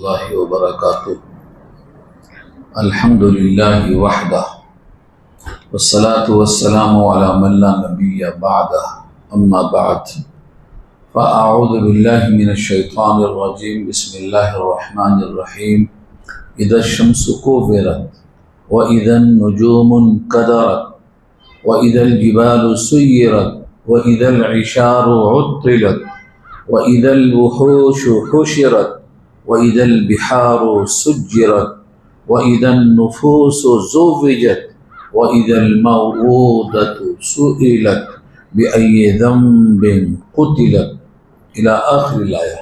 रहमतुल्लाहि व बरकातुहू। अल्हम्दुलिल्लाहि वहदह वस्सलातु वस्सलामु अला मन ला नबिय्य बअदह, अम्मा बअद, फ़अऊज़ु बिल्लाहि मिनश शैतानिर रजीम, बिस्मिल्लाहिर रहमानिर रहीम। इज़्शम्सु कुव्विरत व इज़न नुजूमु कदरत व इज़ल जिबालु सुय्यिरत व इज़ल इशारु उत्तिलत व इज़ल वुहूशु हुशिरत व इज़ल बिहारु सुज्जिरत व इज़न नुफूसु ज़ुव्विजत व इज़ल मौऊदतु सुइलत बिअय्यि ज़ंबिन क़ुतिलत इला आखिरिल आया।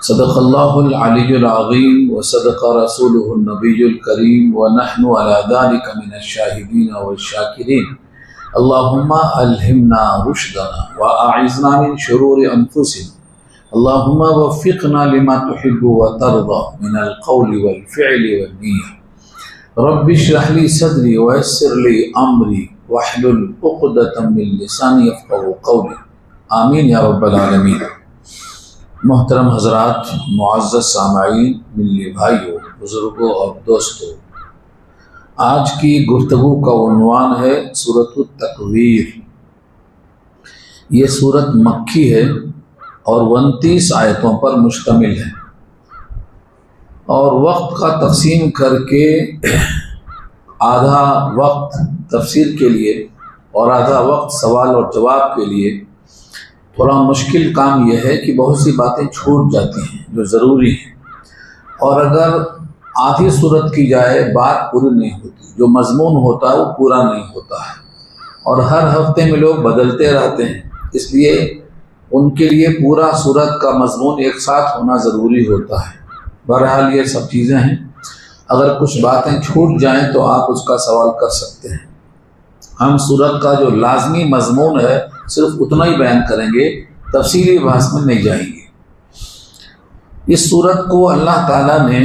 सदक़ल्लाहुल अलियुल अज़ीम व सदक़ रसूलुहुन नबियुल करीम व नहनु अला ज़ालिका मिनश शाहिदीन व शाकिरीन। अल्लाहुम्मा अल्हिमना रुश्दना व अइज़ना मिन शुरूरि अनफुसिना। अल्लाहुम्मा वफ़्फ़िक़ना लिमा तुहिब्बु व तर्ज़ा मिनल क़ौलि वल फ़िअलि वन निय्यह। रब्बि इश्रह ली सदरी व यस्सिर ली अमरी वहलुल उक़दतम मिन लिसानी यफ़क़हू क़ौली। आमीन या रब्बल आलमीन। मोहतरम हज़रात, मुअज़्ज़ज़ सामईन, मिल्ली भाइयों, बुज़ुर्गों और दोस्तों, आज की गुफ्तगू का उन्वान है सूरतुत तकवीर। ये सूरत मक्की है और 29 आयतों पर मुश्तमिल है और वक्त का तक़सीम करके आधा वक्त तफसीर के लिए और आधा वक्त सवाल और जवाब के लिए थोड़ा मुश्किल काम यह है कि बहुत सी बातें छूट जाती हैं जो ज़रूरी हैं, और अगर आधी सूरत की जाए बात पूरी नहीं होती, जो मज़मून होता है वो पूरा नहीं होता है, और हर हफ्ते में लोग बदलते रहते हैं, इसलिए उनके लिए पूरा सूरत का मज़मून एक साथ होना ज़रूरी होता है। बहरहाल ये सब चीज़ें हैं, अगर कुछ बातें छूट जाएं तो आप उसका सवाल कर सकते हैं। हम सूरत का जो लाजमी मज़मून है सिर्फ उतना ही बयान करेंगे, तफसीली बहस में नहीं जाएंगे। इस सूरत को अल्लाह ताला ने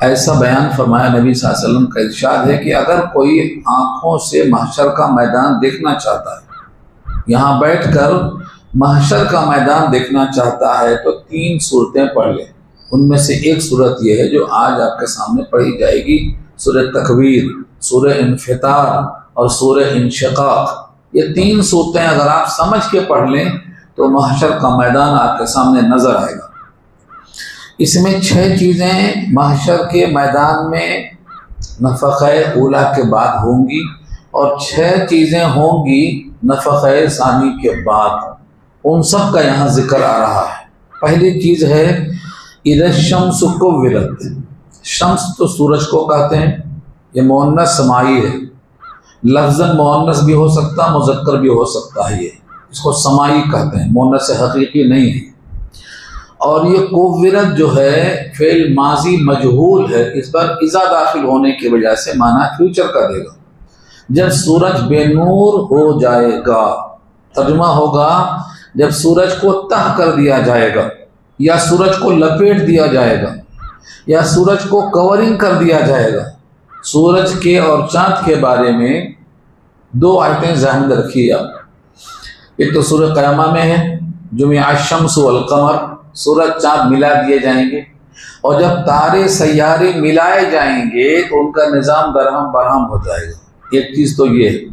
ऐसा बयान फरमाया, नबी सल्लल्लाहु अलैहि वसल्लम का इरशाद है कि अगर कोई आँखों से महशर का मैदान देखना चाहता है, यहाँ बैठकर महशर का मैदान देखना चाहता है, तो 3 सूरतें पढ़ ले। उनमें से एक सूरत यह है जो आज आपके सामने पढ़ी जाएगी, सूरह तकवीर, सूरह इन्फितार और सूरह इंशिकाक। ये 3 सूरतें अगर आप समझ के पढ़ लें तो महशर का मैदान आपके सामने नजर आएगा। इसमें 6 चीज़ें महशर के मैदान में नफ़क़े ऊला के बाद होंगी और 6 चीज़ें होंगी नफ़क़े सानी के बाद। उन सब का यहाँ जिक्र आ रहा है। पहली चीज़ है इज़्शम्सु कुव्विरत। शम्स तो सूरज को कहते हैं, ये मुअन्नस समाई है, लफ्ज़न मुअन्नस भी हो सकता है, मुज़क्कर भी हो सकता है। ये इसको समाई कहते हैं, मुअन्नस से हकीकी नहीं है। और ये कुव्विरत जो है फ़िल माजी मजहूल है, इस पर इज़ा दाखिल होने की वजह से माना फ्यूचर का देगा। जब सूरज बेनूर हो जाएगा, तर्जुमा होगा जब सूरज को तह कर दिया जाएगा, या सूरज को लपेट दिया जाएगा, या सूरज को कवरिंग कर दिया जाएगा। सूरज के और चाँद के बारे में 2 आयतें ज़हन में रखिए आप। एक तो सूरह क़यामा में है, जुमिअ शम्सु वल क़मर, सूरज चाँद मिला दिए जाएंगे, और जब तारे सैयारे मिलाए जाएंगे तो उनका निज़ाम दरहम बरहम हो जाएगा। एक चीज़ तो ये है।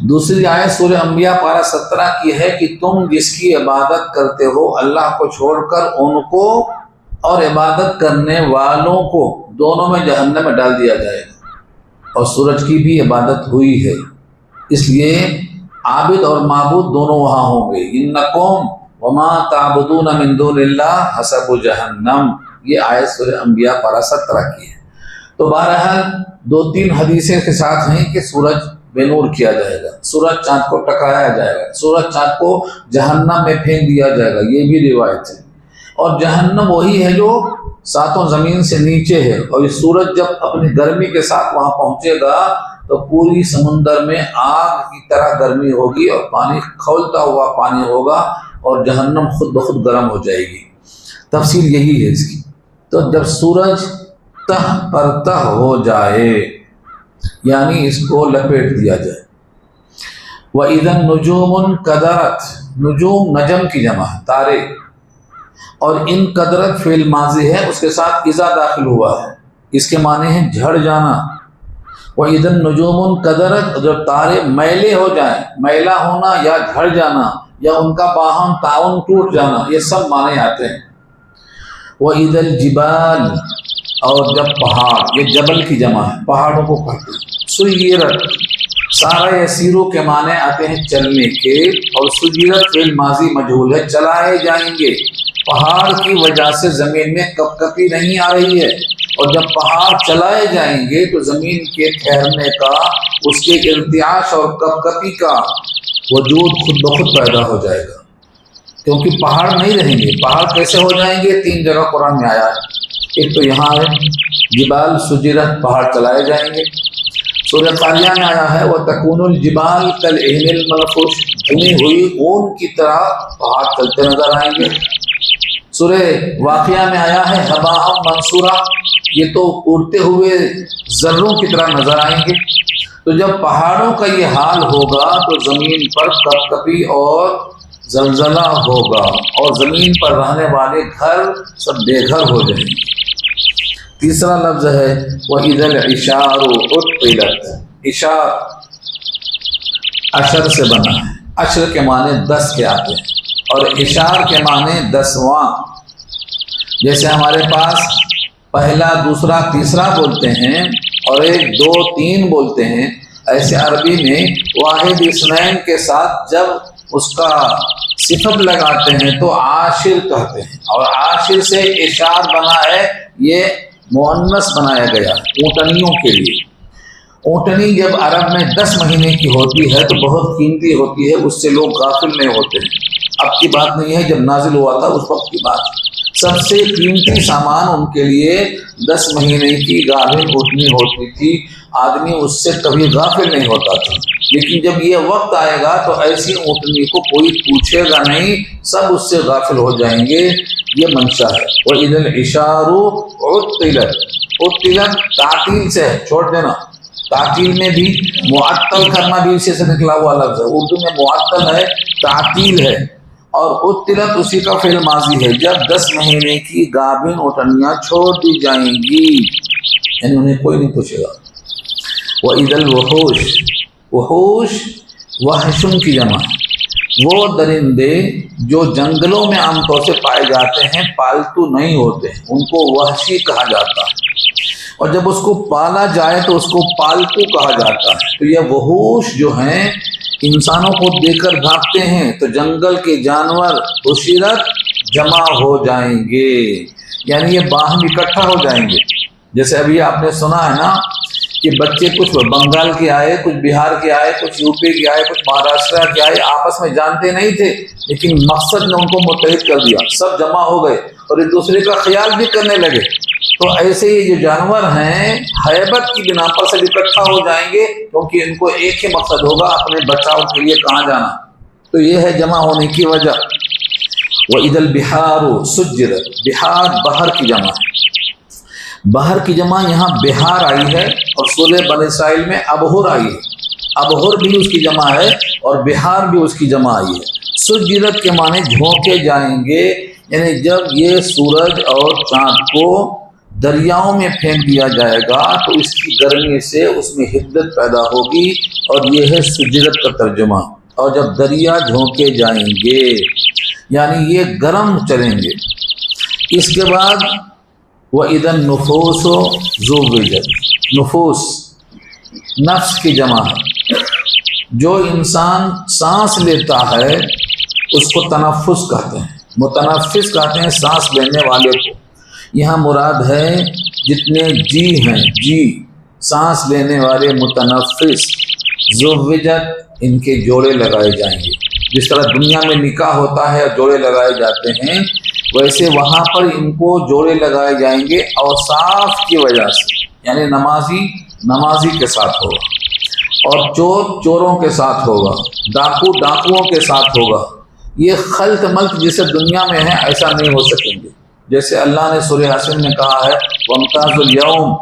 दूसरी आयत सूरह अंबिया पारा 17 की है कि तुम जिसकी इबादत करते हो अल्लाह को छोड़कर, उनको और इबादत करने वालों को दोनों में जहन्नम में डाल दिया जाएगा। और सूरज की भी इबादत हुई है, इसलिए आबिद और माबूद दोनों वहाँ होंगे। इन्नकुम वमा ताबुदून मिन दुनिल्लाह हसबु जहन्नम, ये आयत सूरह अंबिया पारा 17 की है। तो बहरहाल 2-3 हदीसें के साथ हैं कि सूरज बेनूर किया जाएगा, सूरज चाँद को टकराया जाएगा, सूरज चाँद को जहन्नम में फेंक दिया जाएगा, ये भी रिवायत है। और जहन्नम वही है जो 7 ज़मीन से नीचे है, और ये सूरज जब अपनी गर्मी के साथ वहाँ पहुँचेगा तो पूरी समुंदर में आग की तरह गर्मी होगी और पानी खौलता हुआ पानी होगा और जहन्नम खुद ब खुद गर्म हो जाएगी। तफसील यही है इसकी। तो जब सूरज तह पर तह हो जाए, यानी इसको लपेट दिया जाए, व इज़न नुजूमुन कदरत, नुजूम नजम की जमा है, तारे। और इन कदरत फेल माजी है, उसके साथ इज़ा दाखिल हुआ है, इसके माने हैं झड़ जाना। वह इधन नुजूमुन कदरत, जब तारे मैले हो जाए, मैला होना या झड़ जाना या उनका बाहम ताउन टूट जाना, ये सब माने आते हैं। वह इधल जिबाल, और जब पहाड़, ये जबल की जमा है, पहाड़ों को कहते हैं। सुय्यरत, सारा यसीरों के माने आते हैं चलने के, और सुय्यरत फिल माजी मजहूल है, चलाए जाएंगे। पहाड़ की वजह से जमीन में कपकपी नहीं आ रही है, और जब पहाड़ चलाए जाएंगे तो जमीन के ठहरने का, उसके इर्तियाश और कपकपी का वजूद खुद ब खुद पैदा हो जाएगा, क्योंकि पहाड़ नहीं रहेंगे। पहाड़ कैसे हो जाएंगे? 3 जगह कुरान में आया है। एक तो यहाँ है जिबाल सुजिरत, पहाड़ चलाए जाएंगे। सूरह कालिया में आया है वह तकूनुल जिबाल कल एहनिल मनफूश, भुनी हुई ऊन की तरह पहाड़ चलते नजर आएंगे। सूरह वाक़िया में आया है हबाअम मंसूरा, ये तो उड़ते हुए जर्रों की तरह नजर आएंगे। तो जब पहाड़ों का ये हाल होगा तो जमीन पर कपकपी और जलजला होगा, और जमीन पर रहने वाले घर सब बेघर हो जाएंगे। तीसरा लफ्ज है वह इधल इशारो उत्तिलत। इशार अशर से बना है, अशर के माने 10 के आते हैं, और इशार के माने 10वां। जैसे हमारे पास पहला, दूसरा, तीसरा बोलते हैं, और 1, 2, 3 बोलते हैं, ऐसे अरबी में वाहिद इस्नैन के साथ जब उसका सिफत लगाते हैं तो आशिर कहते हैं, और आशिर से इशार बना है, ये मुअन्नस बनाया गया ऊँटनियों के लिए। ऊँटनी जब अरब में 10 महीने की होती है तो बहुत कीमती होती है, उससे लोग गाफिल नहीं होते हैं। अब की बात नहीं है, जब नाजिल हुआ था उस वक्त की बात। सबसे कीमती सामान उनके लिए 10 महीने की गाभिन ऊँटनी होती थी, आदमी उससे कभी गाफिल नहीं होता था। लेकिन जब ये वक्त आएगा तो ऐसी ऊँटनी को कोई पूछेगा नहीं, सब उससे गाफिल हो जाएंगे, ये मंशा है। और इधर इशारू उत्तिलत, उत्तिलत तातील से है, छोड़ देना। तातील में भी मुअत्तल करना भी इसी से निकला हुआ लफ्ज़ है। उर्दू में मुअत्तल है, तातील है, और उत्तिलत उसी का फेल माजी है। जब 10 महीने की गाभिन ऊँटनियाँ छोड़ दी जाएंगी, यानी उन्हें कोई नहीं पूछेगा। वह इधल वहूश, वहूश वहशुन की जमा है, वो दरिंदे जो जंगलों में आमतौर से पाए जाते हैं, पालतू नहीं होते, उनको वहशी कहा जाता है। और जब उसको पाला जाए तो उसको पालतू कहा जाता है। तो यह वहूश जो हैं, इंसानों को देखकर भागते हैं, तो जंगल के जानवर उसीरत जमा हो जाएंगे, यानी ये बाहम इकट्ठा हो जाएंगे। जैसे अभी आपने सुना है ना कि बच्चे कुछ बंगाल के आए, कुछ बिहार के आए, कुछ यूपी के आए, कुछ महाराष्ट्र के आए, आपस में जानते नहीं थे, लेकिन मकसद ने उनको मुत्तहिद कर दिया, सब जमा हो गए और एक दूसरे का ख्याल भी करने लगे। तो ऐसे ये जो जानवर हैं, हैबत की बिना पर सब इकट्ठा हो जाएंगे, क्योंकि इनको एक ही मकसद होगा, अपने बचाव के लिए कहाँ जाना। तो ये है जमा होने की वजह। वह इदल बिहारो सुज्जिरत, बिहार बहर की जमा है। बहर की जमा यहाँ बिहार आई है, और सूरह बनी इस्राइल में अबहुर आई है। अबहुर भी उसकी जमा है और बिहार भी उसकी जमा आई है। सुज्जिरत के माने झोंके जाएंगे, यानी जब ये सूरज और चांद को दरियाओं में फेंक दिया जाएगा तो इसकी गर्मी से उसमें हिद्दत पैदा होगी, और ये है सुज्जिरत का तर्जुमा। और जब दरिया झोंके जाएंगे यानी ये गर्म चलेंगे। इसके बाद वह इदन नुफूस ज़ुव्विजत, नुफूस नफ्स की जमा है। जो इंसान सांस लेता है उसको तनफ्फुस कहते हैं, मुतनफ्फिस कहते हैं सांस लेने वाले को। यहाँ मुराद है जितने जी हैं, जी सांस लेने वाले मुतनफ्फिस। ज़ुव्विजत, इनके जोड़े लगाए जाएंगे। जिस तरह दुनिया में निकाह होता है जोड़े लगाए जाते हैं, वैसे वहाँ पर इनको जोड़े लगाए जाएंगे औसाफ की वजह से, यानी नमाजी नमाजी के साथ होगा, और चोर चोरों के साथ होगा, डाकू डाकुओं के साथ होगा। ये खल्त मल्त जिसे दुनिया में है ऐसा नहीं हो सकेंगे। जैसे अल्लाह ने सूरह यासीन में कहा है वम्ताज़ुल यौम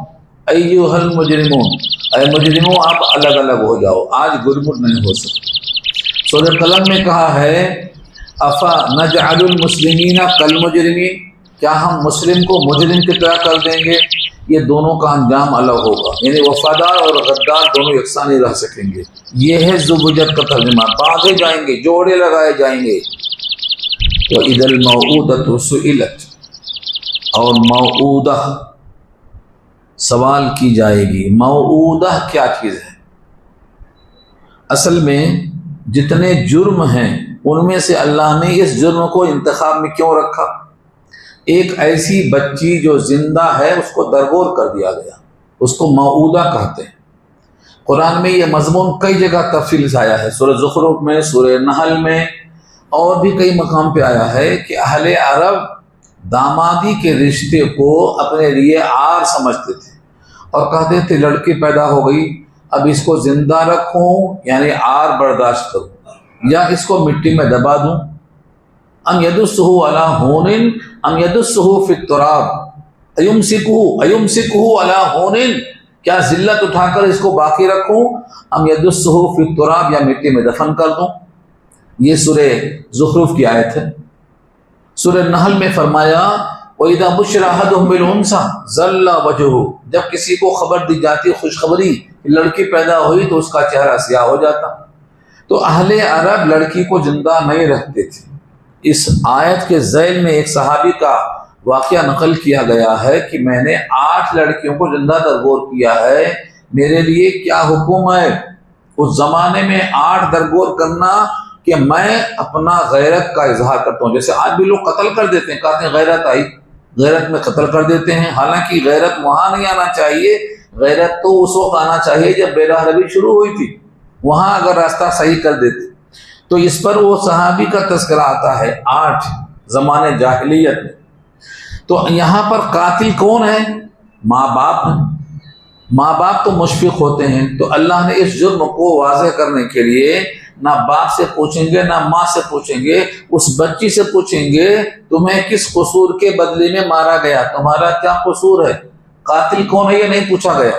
अय्युहल मुजरिमून, अय मुजरिमों आप अलग अलग हो जाओ, आज गुरमुट नहीं हो सकते। सूरह कलम में कहा है अफा नजअलुल मुस्लिमीना कल मुजरिमीन, क्या हम मुस्लिम को मुजरिम की तरह कर देंगे? ये दोनों का अंजाम अलग होगा, यानी वफादार और गद्दार दोनों यकसा नहीं रह सकेंगे। ये है ज़ुबुजत का तर्जुमा। बांधे जाएंगे, जोड़े लगाए जाएंगे। तो इदल मऊदतु सुइलत, और मऊदा सवाल की जाएगी। मऊदा क्या चीज़ है? असल में जितने जुर्म हैं उनमें से अल्लाह ने इस जुर्म को इंतखाब में क्यों रखा? एक ऐसी बच्ची जो जिंदा है उसको दरगोर कर दिया गया, उसको मऊदा कहते हैं। कुरान में ये मजमून कई जगह तफसील से आया है, सूरह ज़ुखरुफ में, सूरह नहल में, और भी कई मकाम पे आया है कि अहले अरब दामादी के रिश्ते को अपने लिए आर समझते थे और कहते थे लड़की पैदा हो गई, अब इसको जिंदा रखूं यानी आर बर्दाश्त करूं, या इसको मिट्टी में दबा दूं। अम यदुस्सुहु अला होनिन अम यदुस्सुहु फित तुराब अयुमसिकुहु अला होनिन, क्या जिल्लत उठाकर इसको बाकी रखूं, अम यदुस्सुहु फित तुराब, या मिट्टी में दफन कर दूं। ये सूरह ज़ुखरुफ की आयत है। सूरह नहल में फरमाया वइदा बुश्रा अहदुहुम बिल उन्सा ज़ल्ला वजहु, जब किसी को खबर दी जाती खुशखबरी लड़की पैदा हुई तो उसका चेहरा स्याह हो जाता। तो अहले अरब लड़की को जिंदा नहीं रखते थे। इस आयत के ज़ैल में एक सहाबी का वाक़या नकल किया गया है कि मैंने 8 लड़कियों को जिंदा दरगोर किया है, मेरे लिए क्या हुक्म है? उस जमाने में 8 दरगोर करना कि मैं अपना गैरत का इजहार करता हूँ। जैसे आज भी लोग कत्ल कर देते हैं, कहते हैं गैरत आई, गैरत में कत्ल कर देते हैं। हालांकि गैरत वहां नहीं आना चाहिए, गैरत तो उस वक्त आना चाहिए जब बेराहरबी शुरू हुई थी, वहां अगर रास्ता सही कर देते। तो इस पर वो सहाबी का तस्करा आता है 8 ज़माने जाहिलियत में। तो यहाँ पर कातिल कौन है? माँ बाप है। माँ बाप तो मुशफिक होते हैं, तो अल्लाह ने इस जुर्म को वाज़ेह करने के लिए ना बाप से पूछेंगे ना माँ से पूछेंगे, उस बच्ची से पूछेंगे तुम्हें किस कसूर के बदले में मारा गया, तुम्हारा क्या कसूर है, कातिल कौन है, ये नहीं पूछा गया।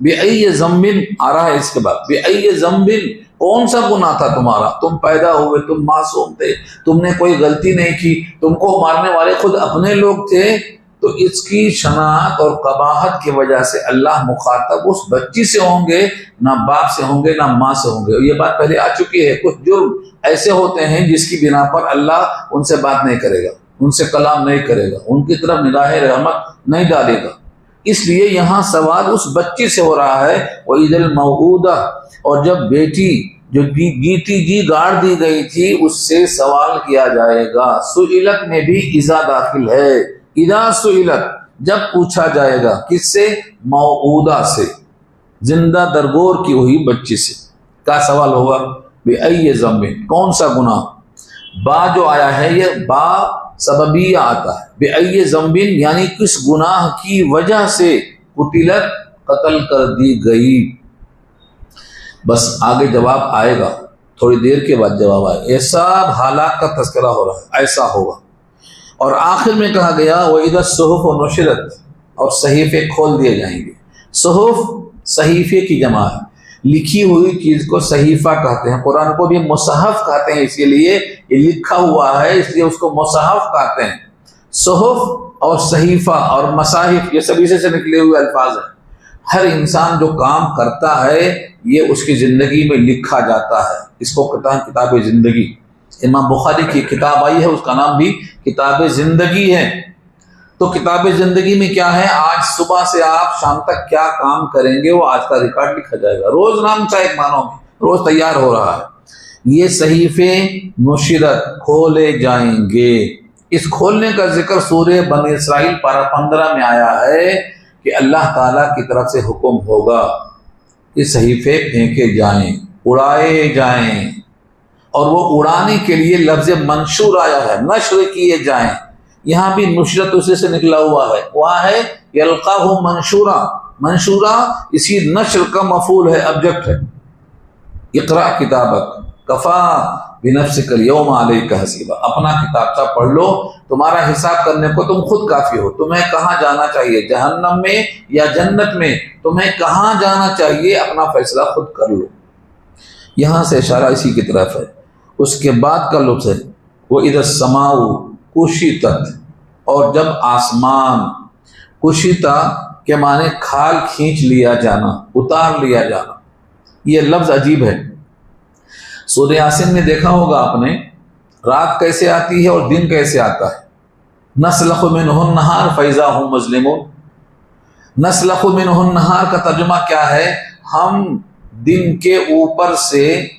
बेअय्य ज़म्बिन आ रहा है इसके बाद, बेअय्य ज़म्बिन, कौन सा गुनाह था तुम्हारा, तुम पैदा हुए, तुम मासूम थे, तुमने कोई गलती नहीं की, तुमको मारने वाले खुद अपने लोग थे। तो इसकी शनाख्त और कबाहत की वजह से अल्लाह मुखातब उस बच्ची से होंगे, ना बाप से होंगे ना माँ से होंगे। ये बात पहले आ चुकी है। कुछ जुर्म ऐसे होते हैं जिसकी बिना पर अल्लाह उनसे बात नहीं करेगा, उनसे कलाम नहीं करेगा, उनकी तरफ निगाह रहमत नहीं डालेगा। इसलिए यहाँ सवाल उस बच्ची से हो रहा है, वइदल मऊदा, और जब बेटी जो जीती जी गाड़ दी गई थी उससे सवाल किया जाएगा। सुइलत में भी इज़ा दाखिल है। इदा सुइलत, जब पूछा जाएगा, किससे? मऊदा से, जिंदा दरगोर की हुई बच्ची से क्या सवाल होगा? बेअय्य ज़म्बिन, कौन सा गुनाह? बा जो आया है ये बा सबबिया आता है। बेअय्य ज़म्बिन यानी किस गुनाह की वजह से कुतिलत, कत्ल कर दी गई। बस आगे जवाब आएगा, थोड़ी देर के बाद जवाब आएगा। ऐसा हालात का तस्करा हो रहा है, ऐसा होगा। और आखिर में कहा गया वइदा सुहुफ व नुशिरत, और सहीफे खोल दिए जाएंगे। सुहुफ सहीफे की जमा है, लिखी हुई चीज को सहीफा कहते हैं। कुरान को भी मुसहफ कहते हैं, इसीलिए ये लिखा हुआ है इसलिए उसको मुसहफ कहते हैं। सुहुफ और सहीफा और मसाहिफ ये सभी से निकले हुए अल्फाज हैं। हर इंसान जो काम करता है ये उसकी जिंदगी में लिखा जाता है, इसको कहते हैं किताब जिंदगी। इमाम बुखारी की किताब आई है, उसका नाम भी किताब जिंदगी है। तो किताब जिंदगी में क्या है? आज सुबह से आप शाम तक क्या काम करेंगे वो आज का रिकॉर्ड लिखा जाएगा। रोज नाम चाहे मानोगे, रोज तैयार हो रहा है। ये सहीफे नुशिरत खोले जाएंगे। इस खोलने का जिक्र सूरह बनी इसराइल पारा 15 में आया है कि अल्लाह ताला की तरफ से हुक्म होगा कि सहीफे फेंके जाएं, उड़ाए जाएं, और वो उड़ाने के लिए लफ्ज मंशूर आया है, नश्र किए जाएं। यहाँ भी नुशरत उसी से निकला हुआ है, वहाँ है यल्काहु मंशूरा। मंशूरा इसी नश्र का मफूल है, ऑब्जेक्ट है। इक़रा किताबक कफ़ा बिनफ्सिकल यौमा अलैका हसीबा, अपना किताबचा पढ़ लो, तुम्हारा हिसाब करने को तुम खुद काफी हो। तुम्हें कहाँ जाना चाहिए, जहन्नम में या जन्नत में, तुम्हें कहाँ जाना चाहिए अपना फैसला खुद कर लो। यहाँ से इशारा इसी की तरफ है। उसके बाद का लफ्ज़ है वो इधर समाऊ कुशितत, और जब आसमान, कुशिता के माने खाल खींच लिया जाना, उतार लिया जाना। ये लफ्ज अजीब है। सूरह यासीन में देखा होगा आपने, रात कैसे आती है और दिन कैसे आता है। नस्लखु मिनहुन नहार फैज़ा हुम मुज़लिमून। नस्लखु मिनहुन नहार का तर्जुमा क्या है? हम दिन के ऊपर से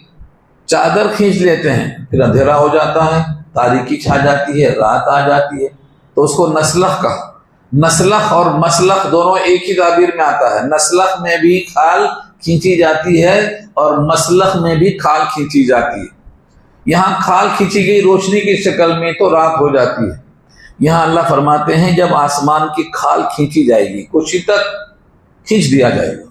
चादर खींच लेते हैं, फिर अंधेरा हो जाता है, तारीकी छा जाती है, रात आ जाती है, तो उसको नस्लख कहा। नस्लख और मसलख दोनों एक ही ताबीर में आता है। नस्लख में भी खाल खींची जाती है और मसलख में भी खाल खींची जाती है। यहाँ खाल खींची गई रोशनी की शक्ल में तो रात हो जाती है। यहाँ अल्लाह फरमाते हैं जब आसमान की खाल खींची जाएगी, कुछ तक खींच दिया जाएगा।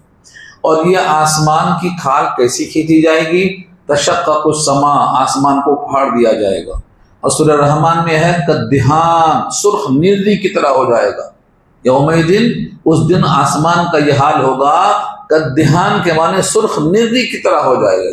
और यह आसमान की खाल कैसी खींची जाएगी? तशक्ककु समा, आसमान को फाड़ दिया जाएगा। और सूरह रहमान में है कद्दिहान, सुर्ख निर्दी की तरह हो जाएगा। यौमइदिन, उस दिन आसमान का यह हाल होगा, कद्दिहान के माने सुर्ख निर्दी की तरह हो जाएगा।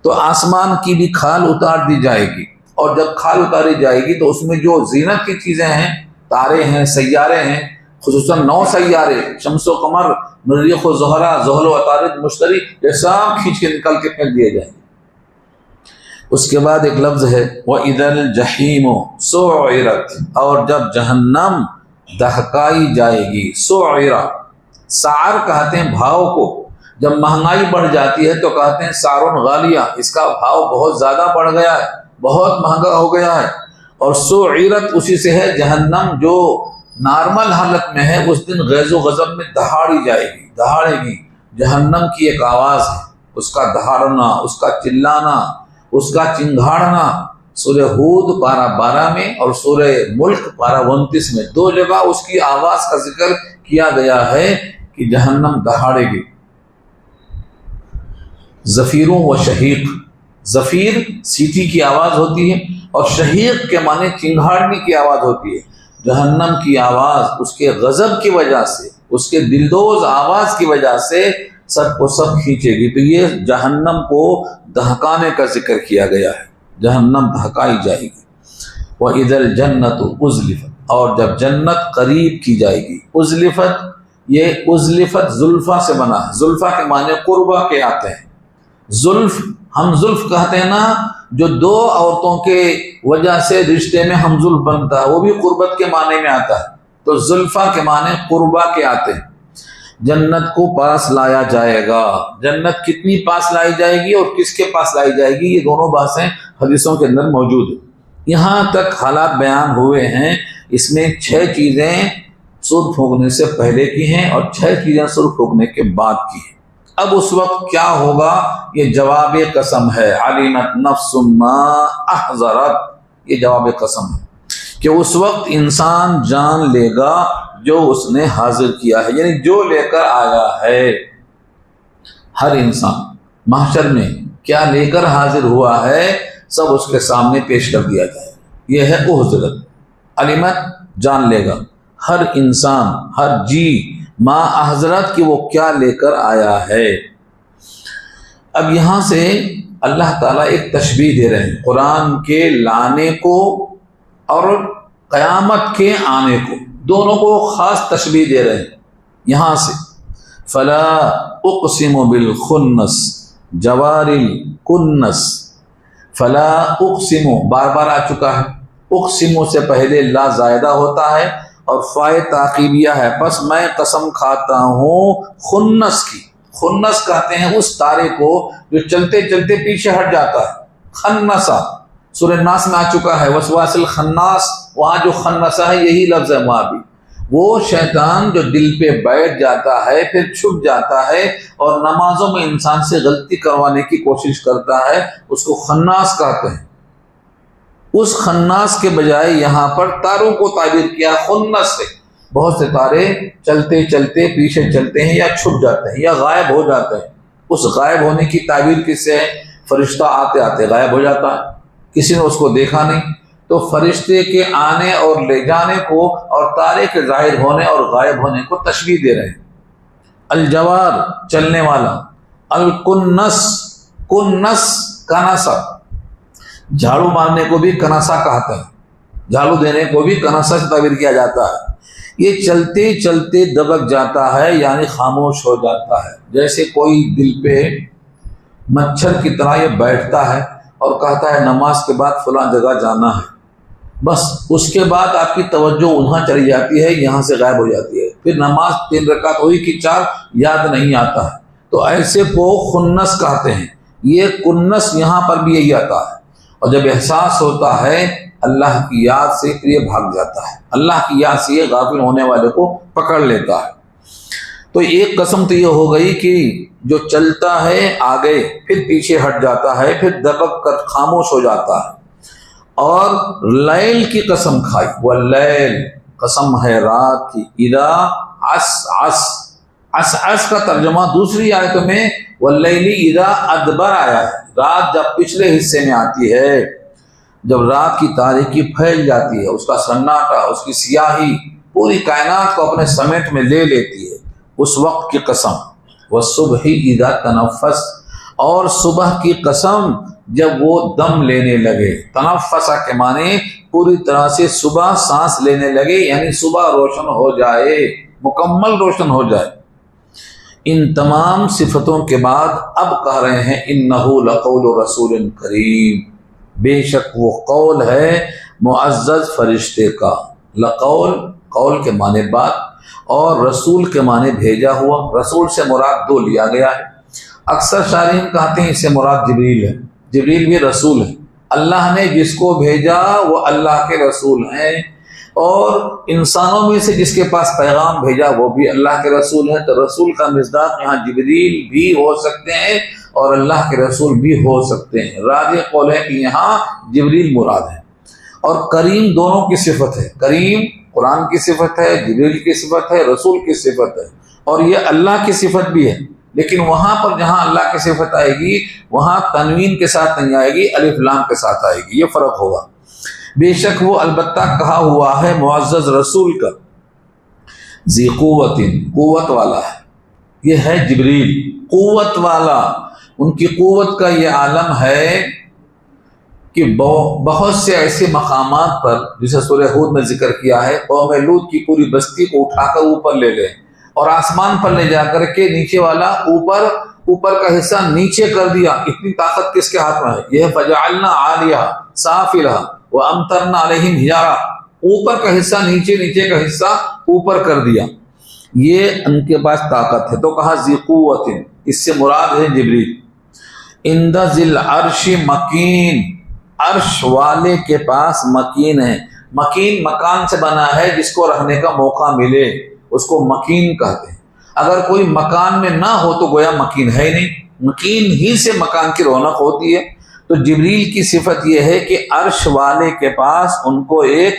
तो आसमान की भी खाल उतार दी जाएगी, और जब खाल उतारी जाएगी तो उसमें जो जीनत की चीजें हैं, तारे हैं, सैयारे हैं, खुसूसन 9 सैयारे, शम्सो कमर, मरीख व ज़ोहरा, ज़ुहल व तारिक, मुश्तरी, ये सब खींच के निकल के फेंक दिए जाएंगे। उसके बाद एक लफ्ज है वह इदल जहीमो सुइरत, और जब जहन्नम दहकाई जाएगी। सुइरा, सार कहते हैं भाव को। जब महंगाई बढ़ जाती है तो कहते हैं सारुन गालिया, इसका भाव बहुत ज़्यादा बढ़ गया है, बहुत महंगा हो गया है। और सुइरत उसी से है, जहन्नम जो नॉर्मल हालत में है उस दिन गैज़ो गज़ब में दहाड़ी जाएगी, दहाड़ेगी। जहन्नम की एक आवाज़ है, उसका दहाड़ना, उसका चिल्लाना, उसका चिंगाड़ना। सूरह हूद पारा 12 में और सूरह मुल्क पारा 29 में 2 जगह उसकी आवाज़ का जिक्र किया गया है कि जहन्नम दहाड़ेगी। ज़फ़ीरों व शहीक, ज़फ़ीर सीटी की आवाज़ होती है और शहीक के माने चिंगाड़ने की आवाज़ होती है। जहन्नम की आवाज़ उसके गज़ब की वजह से, उसके दिलदोज़ आवाज़ की वजह से सबको सब खींचेगी। तो ये जहन्नम को दहकाने का जिक्र किया गया है, जहन्नम दहकाई जाएगी। वह इधर जन्नत उज़लिफ़त, और जब जन्नत करीब की जाएगी। उज़लिफ़त, ये उज़लिफ़त जुल्फ़ा से बना है। जुल्फ़ा के माने कुर्बा के आते हैं। जुल्फ़, हम जुल्फ़ कहते हैं ना, जो 2 औरतों के वजह से रिश्ते में हम जुल्फ़ बनता है, वो भी कुर्बत के माने में आता है। तो जुल्फ़ा के माने कुर्बा के आते हैं। जन्नत को पास लाया जाएगा। जन्नत कितनी पास लाई जाएगी और किसके पास लाई जाएगी, ये दोनों बातें हदीसों के अंदर मौजूद है। यहाँ तक हालात बयान हुए हैं। इसमें 6 चीज़ें सूर फूंकने से पहले की हैं और 6 चीज़ें सूर फूंकने के बाद की हैं। अब उस वक्त क्या होगा, ये जवाब कसम है। अलिमत नफ्सुम मा अहज़रत, ये जवाब कसम है कि उस वक्त इंसान जान लेगा जो उसने हाजिर किया है, यानी जो लेकर आया है। हर इंसान महशर में क्या लेकर हाजिर हुआ है, सब उसके सामने पेश कर दिया जाए। यह है उहज़रत, अलिमत, जान लेगा हर इंसान, हर जी, माँ अहज़रत की वो क्या लेकर आया है। अब यहाँ से अल्लाह ताला एक तशबीह दे रहे हैं कुरान के लाने को और क़यामत के आने को, दोनों को ख़ास तशबीह दे रहे हैं यहाँ से। फ़ला उक़सिमु बिल खुन्नस जवारिल कुन्नस, फ़ला उक़सिमु बार बार आ चुका है। उक़सिमु से पहले ला ज़ायदा होता है और फ़ाए ताक़ीबिया है, बस मैं कसम खाता हूँ खुन्नस की। खुन्नस कहते हैं उस तारे को जो चलते चलते पीछे हट जाता है। खन्नसा सूरह नास में आ चुका है, वसवासिल खन्नास, वहाँ जो खन्नसा है यही लफ्ज़ है वहाँ भी। वो शैतान जो दिल पे बैठ जाता है फिर छुप जाता है और नमाजों में इंसान से गलती करवाने की कोशिश करता है, उसको खन्नास कहते हैं। उस खन्नास के बजाय यहाँ पर तारों को ताबीर किया खुन्नस से। बहुत से तारे चलते चलते पीछे चलते हैं या छुप जाते हैं या गायब हो जाते हैं। उस गायब होने की ताबीर किससे है? फरिश्ता आते आते गायब हो जाता है, किसी ने उसको देखा नहीं, तो फरिश्ते के आने और ले जाने को और तारे के जाहिर होने और गायब होने को तशबीह दे रहे हैं। अल-जवार, चलने वाला। अल-कुन्नस, कुन्नस कनसा, झाड़ू मारने को भी कनासा कहते हैं, झाड़ू देने को भी कनासा से ताबीर किया जाता है। ये चलते चलते दबक जाता है यानी खामोश हो जाता है। जैसे कोई दिल पे मच्छर की तरह ये बैठता है और कहता है नमाज के बाद फलां जगह जाना है, बस उसके बाद आपकी तवज्जो वहाँ चली जाती है, यहाँ से गायब हो जाती है। फिर नमाज 3 रकात हुई कि 4 याद नहीं आता है। तो ऐसे को खुन्नस कहते हैं। ये कुन्नस यहाँ पर भी यही आता है। और जब एहसास होता है अल्लाह की याद से, फिर ये भाग जाता है। अल्लाह की याद से ये गाफिल होने वाले को पकड़ लेता है। तो एक कसम तो ये हो गई कि जो चलता है आगे फिर पीछे हट जाता है, फिर दबक कर खामोश हो जाता है। और लैल की कसम खाई, वह लैल कसम है रात की, इदा अस अस अस अस का तर्जमा दूसरी आयतों में वल्लैली इदा अदबर आया है। रात जब पिछले हिस्से में आती है, जब रात की तारीकी फैल जाती है, उसका सन्नाटा, उसकी स्याही पूरी कायनात को अपने समेट में ले लेती है, उस वक्त की कसम। वह सुबह ही इदा तनफ़स, और सुबह की कसम जब वो दम लेने लगे। तनफ़सा के माने पूरी तरह से सुबह सांस लेने लगे, यानी सुबह रोशन हो जाए, मुकम्मल रोशन हो जाए। इन तमाम सिफतों के बाद अब कह रहे हैं इन्नहु लक़ौलु रसूलिन करीम, बेशक वो कौल है मुअज़्ज़ज़ फरिश्ते का। लक़ौल, कौल के माने बात, और रसूल के माने भेजा हुआ। रसूल से मुराद 2 लिया गया है। अक्सर शारीन कहते हैं इससे मुराद जिब्रील है। जिब्रील भी रसूल है। अल्लाह ने जिसको भेजा वो अल्लाह के रसूल हैं, और इंसानों में से जिसके पास पैगाम भेजा वो भी अल्लाह के रसूल है। तो रसूल का मिज़दाक यहाँ जिब्रील भी हो सकते हैं और अल्लाह के रसूल भी हो सकते हैं। राज़ी कौल है कि यहाँ जिब्रील मुराद है। और करीम दोनों की सिफत है। करीम कुरान की सिफत है, जिब्रील की सिफत है, रसूल की सिफत है, और ये अल्लाह की सिफत भी है। लेकिन वहां पर जहां अल्लाह की सिफत आएगी वहां तनवीन के साथ नहीं आएगी, अलिफ लाम के साथ आएगी। ये फर्क होगा। बेशक वो अलबत्ता कहा हुआ है मुअज़्ज़ज़ रसूल का, ज़ी क़ुव्वतिन, क़ुव्वत वाला है। ये है जिब्रील, क़ुव्वत वाला। उनकी क़ुव्वत का ये आलम है कि बहुत से ऐसे मकामात पर, जिसे सूरह हूद में जिक्र किया है, कौम लूत की पूरी बस्ती को उठाकर ऊपर ले गए और आसमान पर ले जाकर के नीचे वाला ऊपर का हिस्सा नीचे कर दिया। इतनी ताकत किसके हाथ में है? यह फजअलना आलिया साफिलहा व अमतरना अलैहिम हिजारा, ऊपर का हिस्सा नीचे, नीचे का हिस्सा ऊपर कर दिया। ये उनके पास ताकत है। तो कहा ज़ी क़ुव्वतिन, इससे मुराद है जिब्रील। इंदा ज़िल अर्शी मकीन, अर्श वाले के पास मकीन है। मकीन मकान से बना है, जिसको रहने का मौका मिले उसको मकीन कहते हैं। अगर कोई मकान में ना हो तो गोया मकीन है ही नहीं। मकीन ही से मकान की रौनक होती है। तो जिब्रील की सिफत यह है कि अर्श वाले के पास उनको एक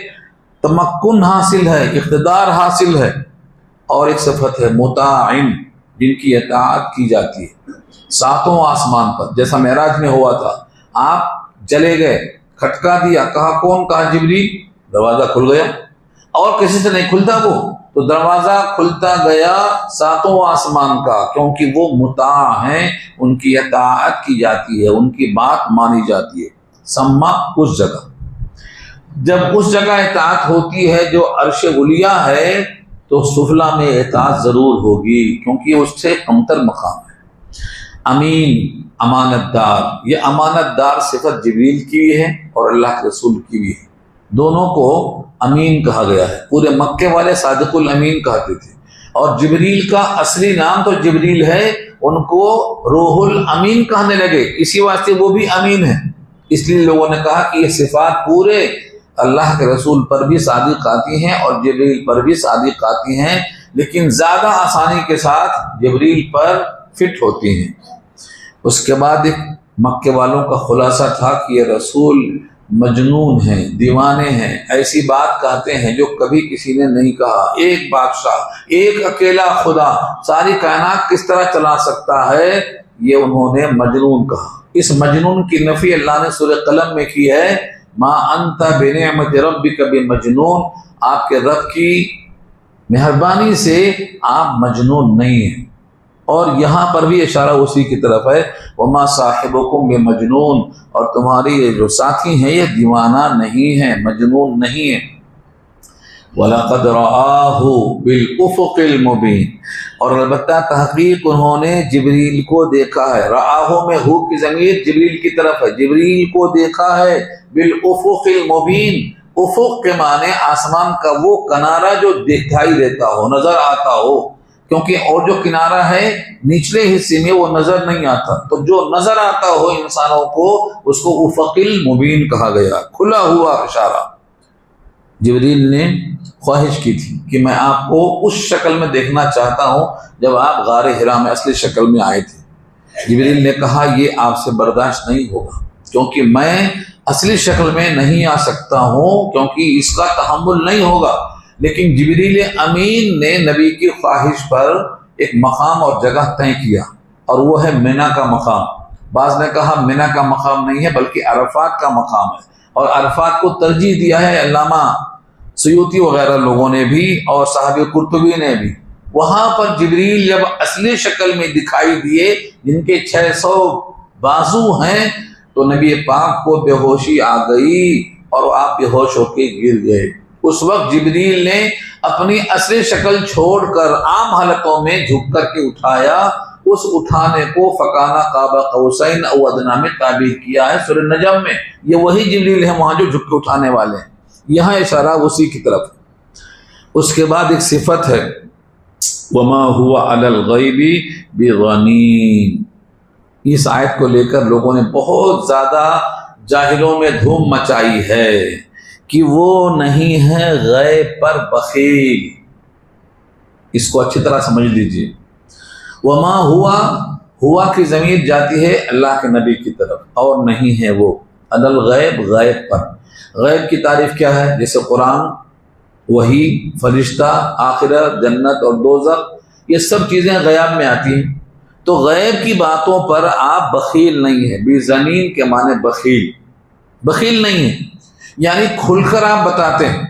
तमक्कुन हासिल है, इक़्तिदार हासिल है। और एक सिफत है मुताइन, जिनकी इताअत की जाती है। 7वें आसमान पर जैसा मेराज में हुआ था, आप चले गए, खटका दिया, कहा कौन? कहा जिब्रील। दरवाजा खुल गया, और किसी से नहीं खुलता वो, तो दरवाजा खुलता गया 7वें आसमान का, क्योंकि वो मुता हैं, उनकी इताअत की जाती है, उनकी बात मानी जाती है। सम्मा उस जगह, जब उस जगह इताअत होती है जो अर्श उलिया है, तो सुफला में इताअत जरूर होगी, क्योंकि उससे कमतर मकाम है। अमीन, अमानतदार, ये अमानतदार सिफत जिब्रील की भी है और अल्लाह के रसूल की भी है। दोनों को अमीन कहा गया है। पूरे मक्के वाले सादिकुल अमीन कहते थे, और जिब्रील का असली नाम तो जिब्रील है, उनको रूहुल अमीन कहने लगे, इसी वास्ते वो भी अमीन है। इसलिए लोगों ने कहा कि ये सिफात पूरे अल्लाह के रसूल पर भी सादिक आती हैं और जिब्रील पर भी सादिक आती हैं, लेकिन ज़्यादा आसानी के साथ जिब्रील पर फिट होती हैं। उसके बाद एक मक्के वालों का खुलासा था कि ये रसूल मजनून हैं, दीवाने हैं, ऐसी बात कहते हैं जो कभी किसी ने नहीं कहा। एक बादशाह, एक अकेला खुदा सारी कायनात किस तरह चला सकता है, ये उन्होंने मजनून कहा। इस मजनून की नफी अल्लाह ने सूरह कलम में की है, मा अंता बिनिअमति रब्बिका बिमजनून, आपके रब की मेहरबानी से आप मजनून नहीं हैं। और यहाँ पर भी इशारा उसी की तरफ है, वमा साहिबुकुम बिमजनून, और तुम्हारी ये जो साथी हैं ये दीवाना नहीं है, मजनून नहीं है। वलक़द रआहु बिलउफ़ुक़िल मुबीन, और अलबत्ता तहक़ीक़ उन्होंने जिब्रील को देखा है। रआहु में हु की ज़मीर जिब्रील की तरफ है, जिब्रील को देखा है बिलउफ़ुक़िल मुबीन। उफ़ुक़ के माने आसमान का वो किनारा जो दिखाई देता हो, नजर आता हो, क्योंकि और जो किनारा है निचले हिस्से में वो नजर नहीं आता, तो जो नजर आता हो इंसानों को उसको उफ़ुक़िल मुबीन कहा गया, खुला हुआ इशारा। जिब्रील ने ख्वाहिश की थी कि मैं आपको उस शक्ल में देखना चाहता हूं जब आप गारे हिरा में असली शक्ल में आए थे। जिब्रील ने कहा ये आपसे बर्दाश्त नहीं होगा, क्योंकि मैं असली शक्ल में नहीं आ सकता हूं, क्योंकि इसका तहम्मुल नहीं होगा। लेकिन जिब्रील अमीन ने नबी की ख्वाहिश पर एक मकाम और जगह तय किया, और वो है मिना का मकाम। बाज़ ने कहा मिना का मकाम नहीं है बल्कि अरफात का मकाम है, और अरफात को तरजीह दिया है अल्लामा सुयूती वगैरह लोगों ने भी और साहब कुर्तुबी ने भी। वहां पर जिब्रील जब असली शक्ल में दिखाई दिए, जिनके 600 बाजू हैं, तो नबी पाक को बेहोशी आ गई और आप बेहोश होकर गिर गए। उस वक्त जिब्रील ने अपनी असली शक्ल छोड़कर आम हालतों में झुक करके उठाया। उस उठाने को फकाना काबा कौसैन औ अदना में ताबीर किया है सूरह नजम में। ये वही जिब्रील है वहां जो झुक के उठाने वाले हैं, यहाँ इशारा उसी की तरफ। उसके बाद एक सिफत है वमा हुआ अलल गैबी बिगनीन। इस आयत को लेकर लोगों ने बहुत ज्यादा जाहिलों में धूम मचाई है कि वो नहीं है गैब पर बखील। इसको अच्छी तरह समझ लीजिए। वमा हुआ की ज़मीर जाती है अल्लाह के नबी की तरफ, और नहीं है वो अलल गैब, गैब पर। गैब की तारीफ क्या है? जैसे कुरान, वही, फरिश्ता, आखिरत, जन्नत और दोज़ख, ये सब चीज़ें गैब में आती हैं। तो गैब की बातों पर आप बखील नहीं है। बेज़नीन के माने बखील, बखील नहीं है, यानी खुलकर आप बताते हैं।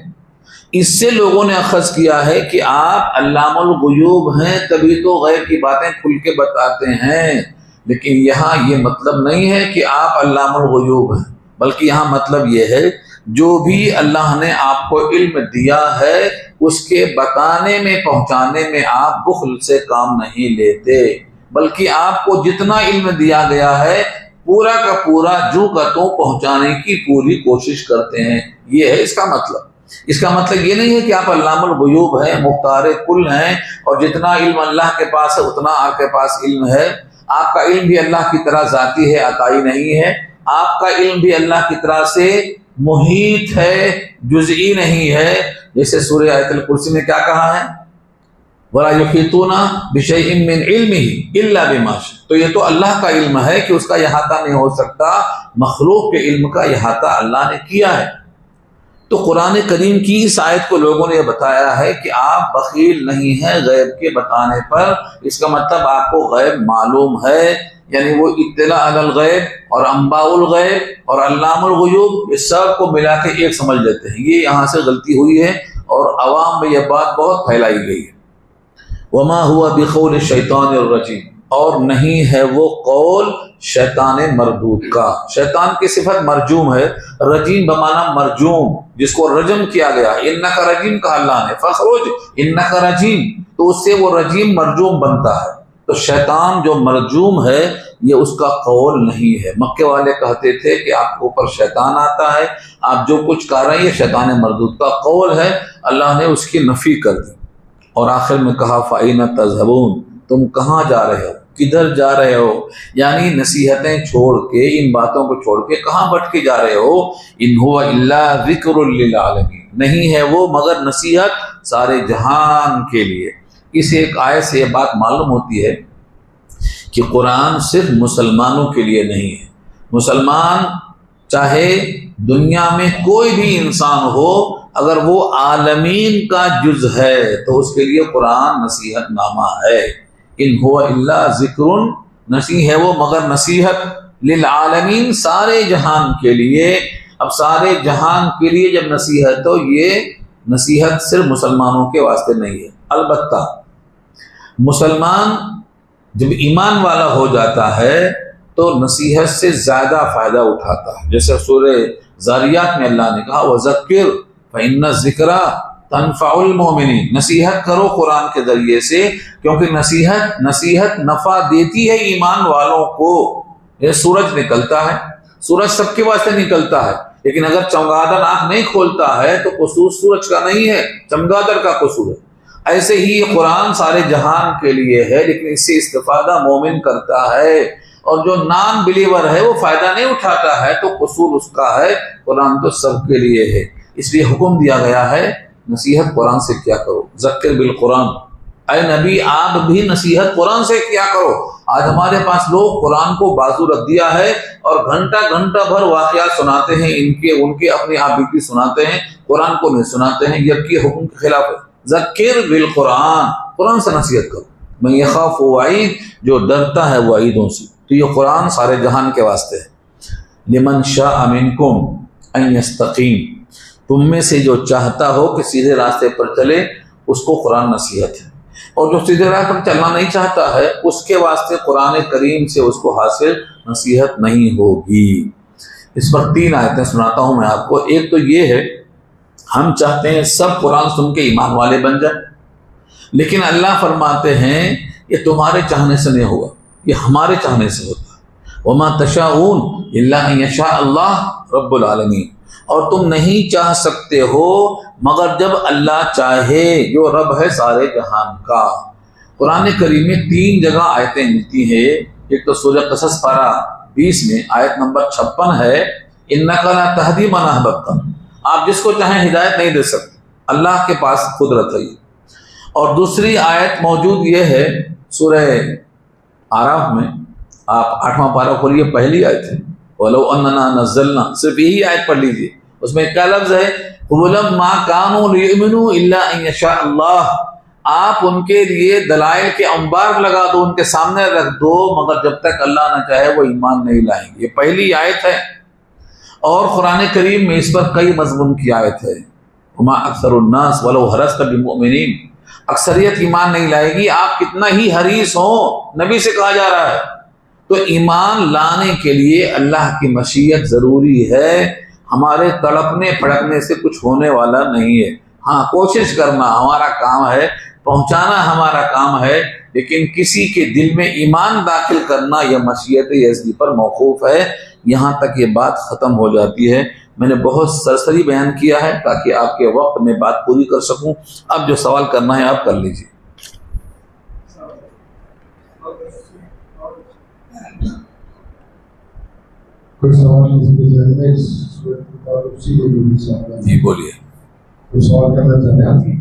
इससे लोगों ने अखज़ किया है कि आप अल्लामुल गुयूब हैं, तभी तो गैब की बातें खुल के बताते हैं। लेकिन यहाँ ये मतलब नहीं है कि आप अल्लामुल गुयूब हैं, बल्कि यहाँ मतलब ये है जो भी अल्लाह ने आपको इल्म दिया है उसके बताने में, पहुंचाने में आप बुख्ल से काम नहीं लेते, बल्कि आपको जितना इल्म दिया गया है पूरा का पूरा जू का तो पहुंचाने की पूरी कोशिश करते हैं। ये है इसका मतलब। इसका मतलब ये नहीं है कि आप अल्लामुल गुयूब हैं, मुख्तार कुल हैं, और जितना इल्म अल्लाह के पास है उतना आपके पास इल्म है। आपका इल्म भी अल्लाह की तरह जाती है, अताई नहीं है। आपका इल्म भी अल्लाह की तरह से मुहीत है, जुज़ई नहीं है। जैसे सूरह आयतुल कुर्सी में क्या कहा है, वला युहीतूना बिशैइन मिन इल्मिही इल्ला बिमा शाअ। तो ये तो अल्लाह का इल्म है कि उसका इहाता नहीं हो सकता, मखलूक के इल्म का इहाता अल्लाह ने किया है। तो कुरान करीम की इस आयत को लोगों ने बताया है कि आप बखील नहीं हैं गैब के बताने पर। इसका मतलब आपको गैब मालूम है, यानी वो इत्तला अलल गैब और अंबाउल गैब और अल्लामुल गुयूब, इस सब को मिला के एक समझ लेते हैं। ये यहाँ से गलती हुई है और अवाम में यह बात बहुत फैलाई गई है। वमा हुआ बिक़ौल शैतानिर रजीम, और नहीं है वो कौल शैतान मरदूद का। शैतान की सिफत मरजूम है, रजीम बमाना मरजूम, जिसको रजम किया गया। इन्नका रजीम कहा अल्लाह ने, फखरुज इन्नका रजीम, तो उससे वो रजीम मरजूम बनता है। तो शैतान जो मरजूम है ये उसका कौल नहीं है। मक्के वाले कहते थे कि आपके ऊपर शैतान आता है, आप जो कुछ कर रहे हैं ये शैतान मरदूद का कौल है। अल्लाह ने उसकी नफी कर दी और आखिर में कहा फ़ाइना तज़हबून, तुम कहाँ जा रहे हो, किधर जा रहे हो? यानी नसीहतें छोड़ के, इन बातों को छोड़ के कहाँ भटके जा रहे हो? इन हुवा इल्ला ज़िक्रुल लिल आलमीन, नहीं है वो मगर नसीहत सारे जहान के लिए। इस एक आयत से ये बात मालूम होती है कि कुरान सिर्फ मुसलमानों के लिए नहीं है। मुसलमान चाहे दुनिया में कोई भी इंसान हो, अगर वो आलमीन का जुज है तो उसके लिए कुरान नसीहत नामा है। इन हुवा इल्ला ज़िक्रुन, नसी है वो मगर नसीहत लिल आलमीन, सारे जहान के लिए। अब सारे जहान के लिए जब नसीहत हो, ये नसीहत सिर्फ मुसलमानों के वास्ते नहीं है। अलबत्ता मुसलमान जब ईमान वाला हो जाता है तो नसीहत से ज़्यादा फ़ायदा उठाता है। जैसे सूरह ज़ारियात में अल्लाह ने कहा वज़क्किर फ़इन्न ज़िक्रा तनफ़उल मोमिनीन, नसीहत करो कुरान के ज़रिए से, क्योंकि नसीहत नफ़ा देती है ईमान वालों को। ये सूरज निकलता है, सूरज सबके वास्ते निकलता है, लेकिन अगर चमगादड़ आँख नहीं खोलता है तो कसूर सूरज का नहीं है, चमगादड़ का कसूर है। ऐसे ही कुरान सारे जहान के लिए है, लेकिन इससे इस्तिफादा मोमिन करता है, और जो नॉन बिलीवर है वो फायदा नहीं उठाता है तो कसूर उसका है। कुरान तो सबके लिए है, इसलिए हुक्म दिया गया है नसीहत कुरान से क्या करो, ज़क्किर बिल कुरान। अय नबी आप भी नसीहत कुरान से क्या करो। आज हमारे पास लोग कुरान को बाजू रख दिया है और घंटा घंटा भर वाक़यात सुनाते हैं, इनके उनके अपनी आप बीती सुनाते हैं, कुरान को नहीं सुनाते हैं, जबकि हुक्म के खिलाफ है। ज़क्किर बिल कुरान, कुरान से नसीहत करो। मैं यख़ाफ़ु वईद, जो डरता है वईदों से। तो ये कुरान सारे जहान के वास्ते है। लिमन शाअ मिनकुम अन यस्तक़ीम, तुम में से जो चाहता हो कि सीधे रास्ते पर चले उसको कुरान नसीहत है, और जो सीधे राह पर चलना नहीं चाहता है उसके वास्ते कुरान करीम से उसको हासिल नसीहत नहीं होगी। इस पर 3 आयतें सुनाता हूँ मैं आपको। एक तो ये है, हम चाहते हैं सब कुरान सुन के ईमान वाले बन जाए, लेकिन अल्लाह फरमाते हैं ये तुम्हारे चाहने से नहीं होगा, ये हमारे चाहने से होता है। वमा तशाऊन इल्ला अन यशा अल्लाह रब्बुल आलमीन, और तुम नहीं चाह सकते हो मगर जब अल्लाह चाहे, जो रब है सारे जहान का। कुरान करीम में 3 जगह आयतें मिलती हैं। एक तो सूरह क़सस पारा 20 में आयत नंबर 56 है, इन्नका ला तहदी मन अहबब्ता, आप जिसको चाहें हिदायत नहीं दे सकते, अल्लाह के पास कुदरत है। और दूसरी आयत मौजूद ये है सूरह आराफ में, आप 8वां पारा खोलिए, पहली आयत है, वलो अन्ना नज़्ज़लना, सिर्फ यही आयत पढ़ लीजिए। उसमें क्या लफ्ज़ है, कुलम मा कानू लियुमिनु इल्ला अन यशा अल्लाह, आप उनके लिए दलाइल के अंबार लगा दो, उनके सामने रख दो, मगर जब तक अल्लाह न चाहे वो ईमान नहीं लाएंगे। ये पहली आयत है। और कुरान करीम में इस पर कई मज़मून की आयत है, वमा अक्सरुन्नास वलो हरस्त बिमुमिनीन, अक्सरियत ईमान नहीं लाएगी, आप कितना ही हरीस हो, नबी से कहा जा रहा है। तो ईमान लाने के लिए अल्लाह की मशीयत ज़रूरी है, हमारे तड़पने फड़कने से कुछ होने वाला नहीं है। हाँ, कोशिश करना हमारा काम है, पहुँचाना हमारा काम है, लेकिन किसी के दिल में ईमान दाखिल करना यह मशीयत यज़दी पर मौकूफ़ है। यहाँ तक ये बात ख़त्म हो जाती है। मैंने बहुत सरसरी बयान किया है ताकि आपके वक्त में बात पूरी कर सकूं। अब जो सवाल करना है आप कर लीजिए। जी बोलिए, कोई सवाल करना चाहते हैं?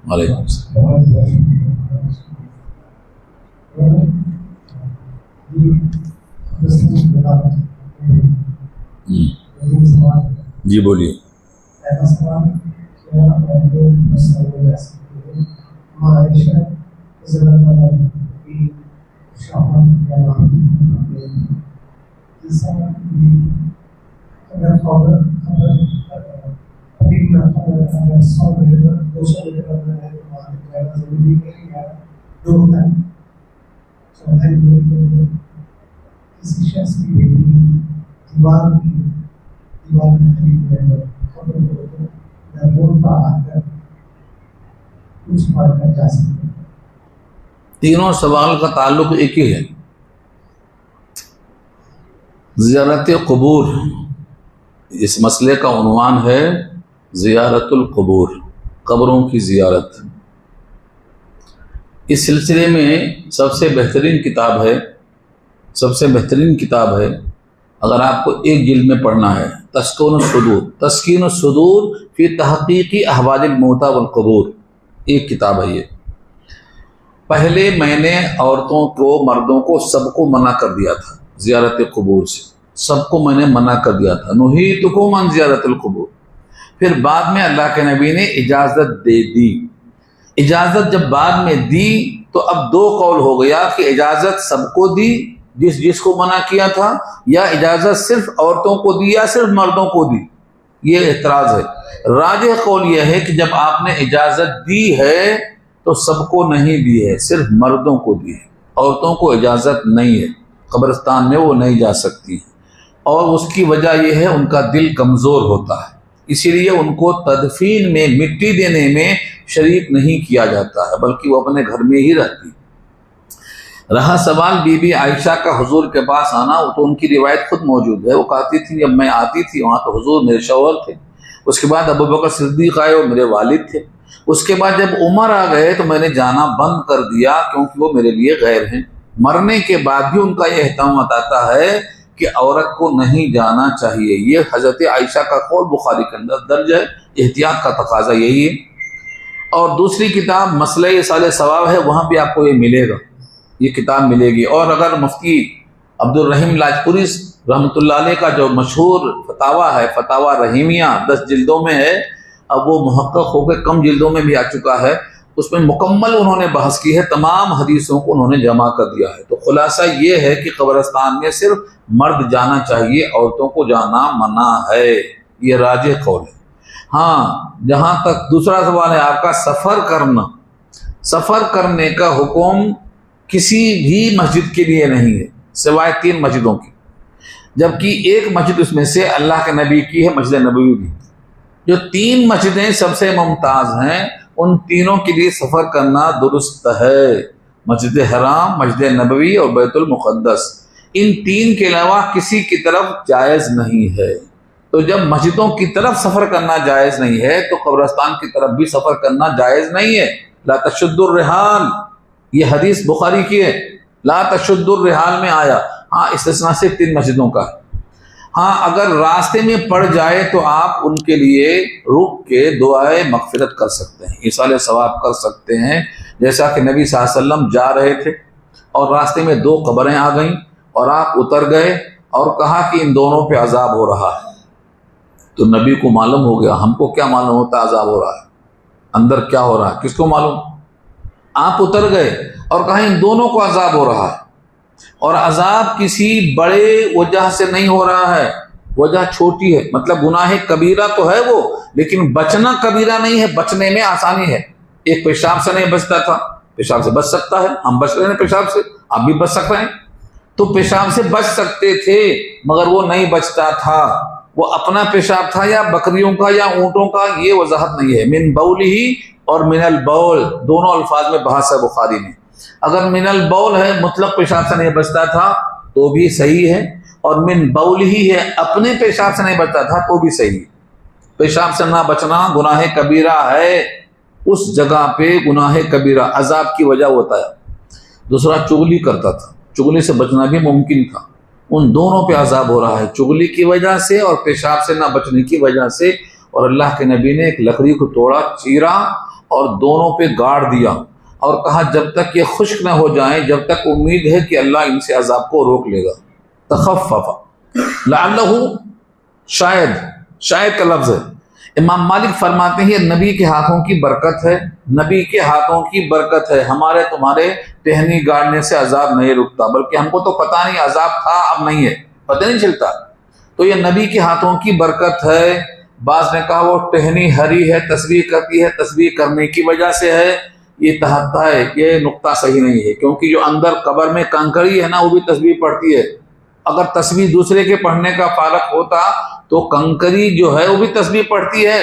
वालेकुम जी बोलिए। किसी शख्स की बेटी दीवार में खबर बोलता आकर कुछ पढ़कर जा सकते हैं। तीनों सवाल का ताल्लुक एक ही है, ज़ियारत क़ुबूर। इस मसले का उन्वान है ज़ियारतुल क़ुबूर, कब्रों की ज़ियारत। इस सिलसिले में सबसे बेहतरीन किताब है, अगर आपको एक जिल्द में पढ़ना है, तस्कीन सुदूर फी तहक़ीक़ी अहवालिल मौता वल क़ुबूर, एक किताब है ये। पहले मैंने औरतों को, मर्दों को, सबको मना कर दिया था ज़ियारत क़ुबूर से, सबको मैंने मना कर दिया था, नुहीतुकुम अन ज़ियारतिल क़ुबूर। फिर बाद में अल्लाह के नबी ने इजाज़त दे दी। इजाज़त जब बाद में दी तो अब 2 कौल हो गया कि इजाज़त सबको दी जिसको मना किया था, या इजाज़त सिर्फ औरतों को दी या सिर्फ मर्दों को दी। ये एतराज है। राजिह कौल यह है कि जब आपने इजाज़त दी है तो सबको नहीं दी है, सिर्फ मर्दों को दी है, औरतों को इजाज़त नहीं है, कब्रिस्तान में वो नहीं जा सकती हैं। और उसकी वजह यह है उनका दिल कमज़ोर होता है, इसीलिए उनको तदफीन में मिट्टी देने में शरीक नहीं किया जाता है, बल्कि वो अपने घर में ही रहती। रहा सवाल बीबी आयशा का हुजूर के पास आना, तो उनकी रिवायत खुद मौजूद है। वो कहती थी जब मैं आती थी वहाँ तो हुजूर मेरे शौहर थे, उसके बाद अबू बकर सिद्दीक आए और मेरे वालिद थे, उसके बाद जब उमर आ गए तो मैंने जाना बंद कर दिया क्योंकि वो मेरे लिए गैर हैं। मरने के बाद भी उनका यह एहतमाम बताता है कि औरत को नहीं जाना चाहिए। ये हज़रत आयशा का कौल बुखारी के अंदर दर्ज है, एहतियात का तकाजा यही है। और दूसरी किताब मसले इसाले सवाब है, वहाँ भी आपको ये मिलेगा, ये किताब मिलेगी। और अगर मुफ्ती अब्दुल रहीम लाजपुरी रहमतुल्लाह अलैह का जो मशहूर फतावा है, फतावा रहीमिया 10 जिल्दों में है, अब वो मुहक्कक होकर कम जिल्दों में भी आ चुका है, उसमें मुकम्मल उन्होंने बहस की है, तमाम हदीसों को उन्होंने जमा कर दिया है। तो खुलासा ये है कि कब्रिस्तान में सिर्फ मर्द जाना चाहिए, औरतों को जाना मना है, ये राजिह कौल है। हाँ, जहाँ तक दूसरा सवाल है आपका, सफ़र करना, सफ़र करने का हुक्म किसी भी मस्जिद के लिए नहीं है सिवाय 3 मस्जिदों की, जबकि एक मस्जिद उसमें से अल्लाह के नबी की है, मस्जिद नबवी की। जो 3 मस्जिदें सबसे मुमताज़ हैं, उन तीनों के लिए सफ़र करना दुरुस्त है, मस्जिद हराम, मस्जिद नबवी और बैतुल मुक़द्दस। इन 3 के अलावा किसी की तरफ जायज़ नहीं है। तो जब मस्जिदों की तरफ सफ़र करना जायज़ नहीं है तो कब्रिस्तान की तरफ भी सफ़र करना जायज़ नहीं है। ला तशुद्दुर रिहाल, ये हदीस बुखारी की है, ला तशुद्दुर रिहाल में आया। हाँ, इस्तिस्ना सिर्फ 3 मस्जिदों का है। हाँ, अगर रास्ते में पड़ जाए तो आप उनके लिए रुक के दुआए मगफिरत कर सकते हैं, इसाले सवाब कर सकते हैं। जैसा कि नबी सल्लल्लाहु अलैहि वसल्लम जा रहे थे और रास्ते में 2 कब्रें आ गईं और आप उतर गए और कहा कि इन दोनों पे अजाब हो रहा है। तो नबी को मालूम हो गया, हमको क्या मालूम होता अजाब हो रहा है, अंदर क्या हो रहा है, किसको मालूम। आप उतर गए और कहा इन दोनों को अजाब हो रहा है, और अजाब किसी बड़े वजह से नहीं हो रहा है, वजह छोटी है, मतलब गुनाह कबीरा तो है वो, लेकिन बचना कबीरा नहीं है, बचने में आसानी है। एक पेशाब से नहीं बचता था, पेशाब से बच सकता है, हम बच रहे हैं पेशाब से, आप भी बच सकते हैं। तो पेशाब से बच सकते थे मगर वो नहीं बचता था, वो अपना पेशाब था या बकरियों का या ऊँटों का, ये वजाहत नहीं है। मिन बौलिही और मिनल बौल दोनों अल्फाज में बहस है बुखारी में। अगर मिनल बौल है, मुतलक पेशाब से नहीं बचता था तो भी सही है, और मिन बौल ही है, अपने पेशाब से नहीं बचता था तो भी सही है। पेशाब से ना बचना गुनाह कबीरा है, उस जगह पे गुनाह कबीरा अजाब की वजह होता है। दूसरा चुगली करता था, चुगली से बचना भी मुमकिन था, उन दोनों पे अजाब हो रहा है, चुगली की वजह से और पेशाब से ना बचने की वजह से। और अल्लाह के नबी ने एक लकड़ी को तोड़ा, चीरा और दोनों पे गाड़ दिया और कहा जब तक ये खुश्क न हो जाएं, जब तक उम्मीद है कि अल्लाह इनसे अजाब को रोक लेगा। तखफ़फ़ लअल्लहु, शायद, शायद का लफ्ज़ है। इमाम मालिक फरमाते हैं नबी के हाथों की बरकत है, नबी के हाथों की बरकत है, हमारे तुम्हारे टहनी गाड़ने से अजाब नहीं रुकता, बल्कि हमको तो पता नहीं अजाब था अब नहीं है, पता नहीं चलता। तो ये नबी के हाथों की बरकत है। बाज़ ने कहा वो टहनी हरी है, तस्बीह करती है, तस्बीह करने की वजह से है, ये तहत्ता है, ये नुक्ता सही नहीं है, क्योंकि जो अंदर कब्र में कंकड़ी है ना वो भी तस्बीह पढ़ती है। अगर तस्बीह दूसरे के पढ़ने का फारक होता तो कंकरी जो है वो भी तस्बीह पढ़ती है।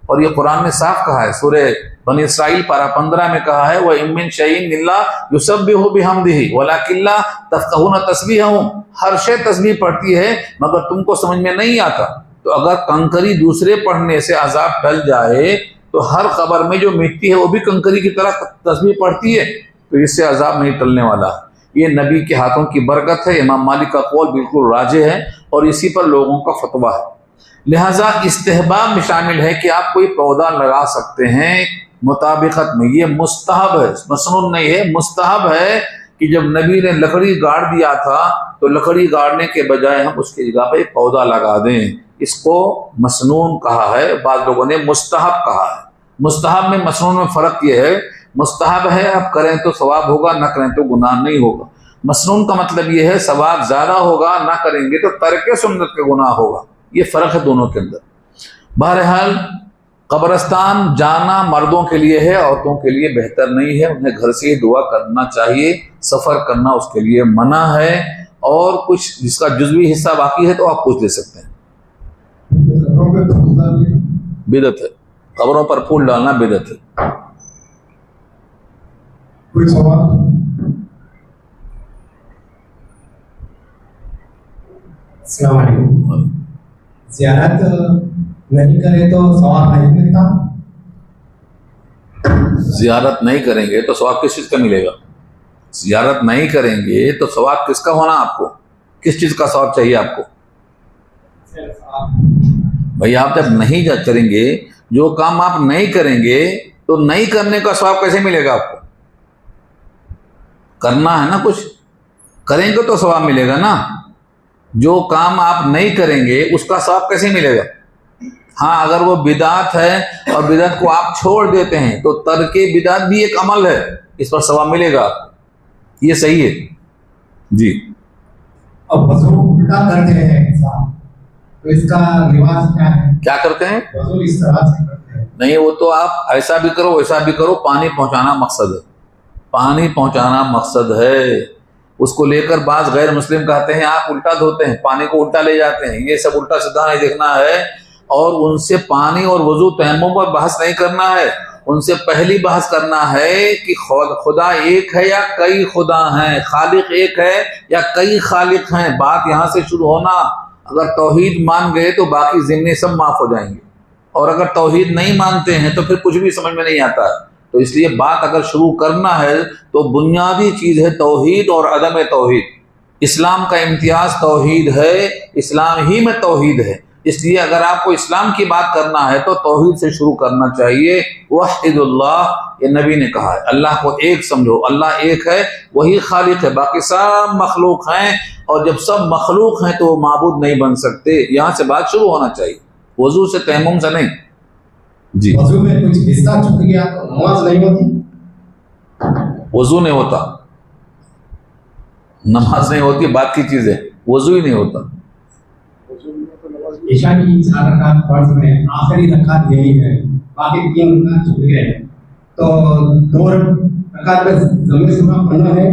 और ये कुरान में साफ कहा है, सूरे बनी इसराइल पारा 15 में कहा है, वह इमिन शयइन इल्ला युसब्बिहु बिहम्दिही वलाकिल्ला तफ़क़हूना तस्बीहहुम, हर शय तस्बीह पढ़ती है मगर तुमको समझ में नहीं आता। तो अगर कंकरी दूसरे पढ़ने से अजाब टल जाए तो हर कब्र में जो मिट्टी है वो भी कंकरी की तरह तस्बीह पढ़ती है, तो इससे अजाब नहीं टलने वाला। ये नबी के हाथों की बरकत है। इमाम मालिक का कौल बिल्कुल राजे है और इसी पर लोगों का फतवा है। लिहाजा इस्तेहबाब में शामिल है कि आप कोई पौधा लगा सकते हैं मुताबिकत में, ये मुस्तहब है, मसनून नहीं है, मुस्तहब है कि जब नबी ने लकड़ी गाड़ दिया था तो लकड़ी गाड़ने के बजाय हम उसकी जगह पे पौधा लगा दें, इसको मसनून कहा है, बाद लोगों ने मुस्तहब कहा है। मुस्तहब में मसनून में फ़र्क ये है, मुस्तहब है आप करें तो सवाब होगा, ना करें तो गुनाह नहीं होगा। मसनून का मतलब ये है सवाब ज़्यादा होगा, ना करेंगे तो तर्क सुन्नत का गुनाह होगा, ये फ़र्क है दोनों के अंदर। बहरहाल कब्रिस्तान जाना मर्दों के लिए है, औरतों के लिए बेहतर नहीं है। उन्हें घर से ही दुआ करना चाहिए। सफ़र करना उसके लिए मना है। और कुछ जिसका जुज़वी हिस्सा बाकी है तो आप पूछ ले सकते हैं। बिदअत है, कब्रों पर फूल डालना बिदअत है। कोई सवाल? अस्सलाम वालेकुम। ज़ियारत नहीं करे तो सवाब नहीं मिलता? ज़ियारत नहीं करेंगे तो सवाब किस चीज़ का मिलेगा? ज़ियारत नहीं करेंगे तो सवाब किसका होना? आपको किस चीज़ का सवाब चाहिए आपको? भाई आप जब नहीं करेंगे, जो काम आप नहीं करेंगे तो नहीं करने का सवाब कैसे मिलेगा आपको? करना है ना, कुछ करेंगे तो सवाब मिलेगा ना। जो काम आप नहीं करेंगे उसका सवाब कैसे मिलेगा? हाँ, अगर वो बिदात है और बिदात को आप छोड़ देते हैं तो तर्के बिदात भी एक अमल है, इस पर सवाब मिलेगा आपको। ये सही है जी। अब वज़ू उल्टा करते हैं इंसान, तो इसका रिवाज क्या है? क्या करते हैं? वज़ू इस तरह से करते हैं। नहीं, वो तो आप ऐसा भी करो वैसा भी करो, पानी पहुंचाना मकसद है। पानी पहुंचाना मकसद है। उसको लेकर बाज गैर मुस्लिम कहते हैं आप उल्टा धोते हैं, पानी को उल्टा ले जाते हैं। ये सब उल्टा सीधा नहीं देखना है। और उनसे पानी और वजू तयम्मुम पर बहस नहीं करना है। उनसे पहली बहस करना है कि खुदा एक है या कई खुदा हैं, खालिक एक है या कई खालिक हैं। बात यहाँ से शुरू होना। अगर तौहीद मान गए तो बाकी ज़िम्मे सब माफ़ हो जाएंगे, और अगर तौहीद नहीं मानते हैं तो फिर कुछ भी समझ में नहीं आता है। तो इसलिए बात अगर शुरू करना है तो बुनियादी चीज़ है तौहीद और अदम तौहीद। इस्लाम का इम्तियाज़ तौहीद है, इस्लाम ही में तौहीद है। इसलिए अगर आपको इस्लाम की बात करना है तो तौहीद से शुरू करना चाहिए। वहीदुल्लाह, ये नबी ने कहा है, अल्लाह को एक समझो। अल्लाह एक है, वही खालिक है, बाकी सब मखलूक हैं। और जब सब मखलूक हैं तो वो माबूद नहीं बन सकते। यहाँ से बात शुरू होना चाहिए, वजू से तयम्मुम से नहीं जी। वज़ू में कुछ हिस्सा छूट गया तो नमाज नहीं होती? वजू नहीं होता, नमाज नहीं होती, बात की चीज़ है। वजू ही नहीं होता। ईशा की 4 रकात फर्ज में आखिरी रकात यही है, बाकी 3 रकात छूट गए, तो 2 रकात में ज़मीर सूरा पढ़ना है।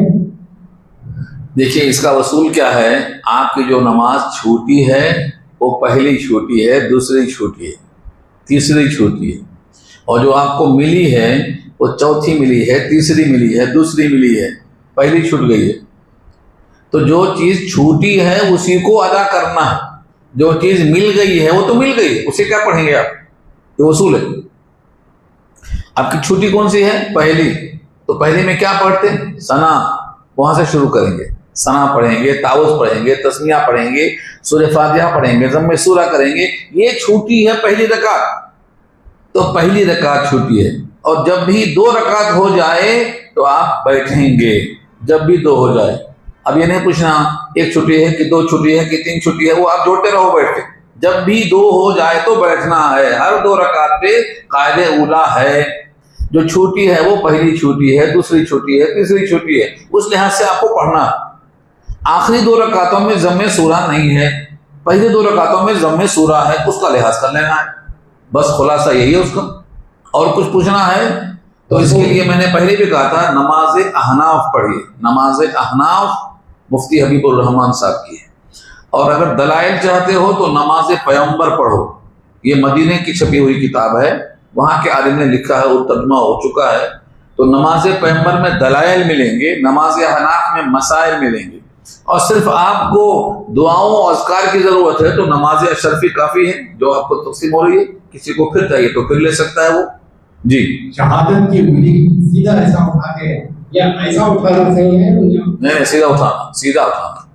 देखिए, इसका वसूल क्या है? आपकी जो नमाज छूटी है वो पहली छूटी है, दूसरी छूटी है, तीसरी छूटी है, और जो आपको मिली है वो चौथी मिली है, तीसरी मिली है, दूसरी मिली है, पहली छूट गई है। तो जो चीज़ छूटी है उसी को अदा करना है। जो चीज़ मिल गई है वो तो मिल गई, उसे क्या पढ़ेंगे आप? ये वसूल है। आपकी छुट्टी कौन सी है? पहली। तो पहली में क्या पढ़ते हैं? सना। वहां से शुरू करेंगे, सना पढ़ेंगे, ताउज़ पढ़ेंगे, तस्मिया पढ़ेंगे, सूरह फातिहा पढ़ेंगे, ज़म्मे सूरा करेंगे। ये छूटी है पहली रकात, तो पहली रकात छूटी है। और जब भी 2 रकात हो जाए तो आप बैठेंगे, जब भी 2 हो जाए। अब ये नहीं पूछना 1 छुट्टी है कि 2 छुट्टी है कि 3 छुट्टी है, वो आप जोड़ते रहो बैठ के। जब भी 2 हो जाए तो बैठना है। हर 2 रकात पे कायदे उला है। जो छुट्टी है वो पहली छुट्टी है, दूसरी छुट्टी है, तीसरी छुट्टी है, उस लिहाज से आपको पढ़ना है। आखिरी 2 रकातों में ज़म्मे सूरा नहीं है, पहले 2 रकातों में ज़म्मे सूरा है, उसका लिहाज कर लेना है। बस खुलासा यही है उसका। और कुछ पूछना है तो इसके लिए मैंने पहले भी कहा था, नमाज अहनाफ पढ़िए। नमाज अहनाफ मुफ्ती हबीबुर रहमान साहब की है। और अगर दलाइल चाहते हो तो नमाज पैगंबर पढ़ो। ये मदीने की छपी हुई किताब है, वहाँ के आलिम ने लिखा है, वो तर्जुमा हो चुका है। तो नमाज पैगंबर में दलाइल मिलेंगे, नमाज अहनाफ में मसाइल मिलेंगे। और सिर्फ आपको दुआओं और अज़कार की ज़रूरत है तो नमाज अशरफी काफ़ी है, जो आपको तक़सीम हो रही है। किसी को फिर चाहिए तो फिर ले सकता है वो जी। शहादत की उंगली सीधा ऐसा उठा के या ऐसा उठाना सही है? नहीं, सीधा उठाना, सीधा उठाना।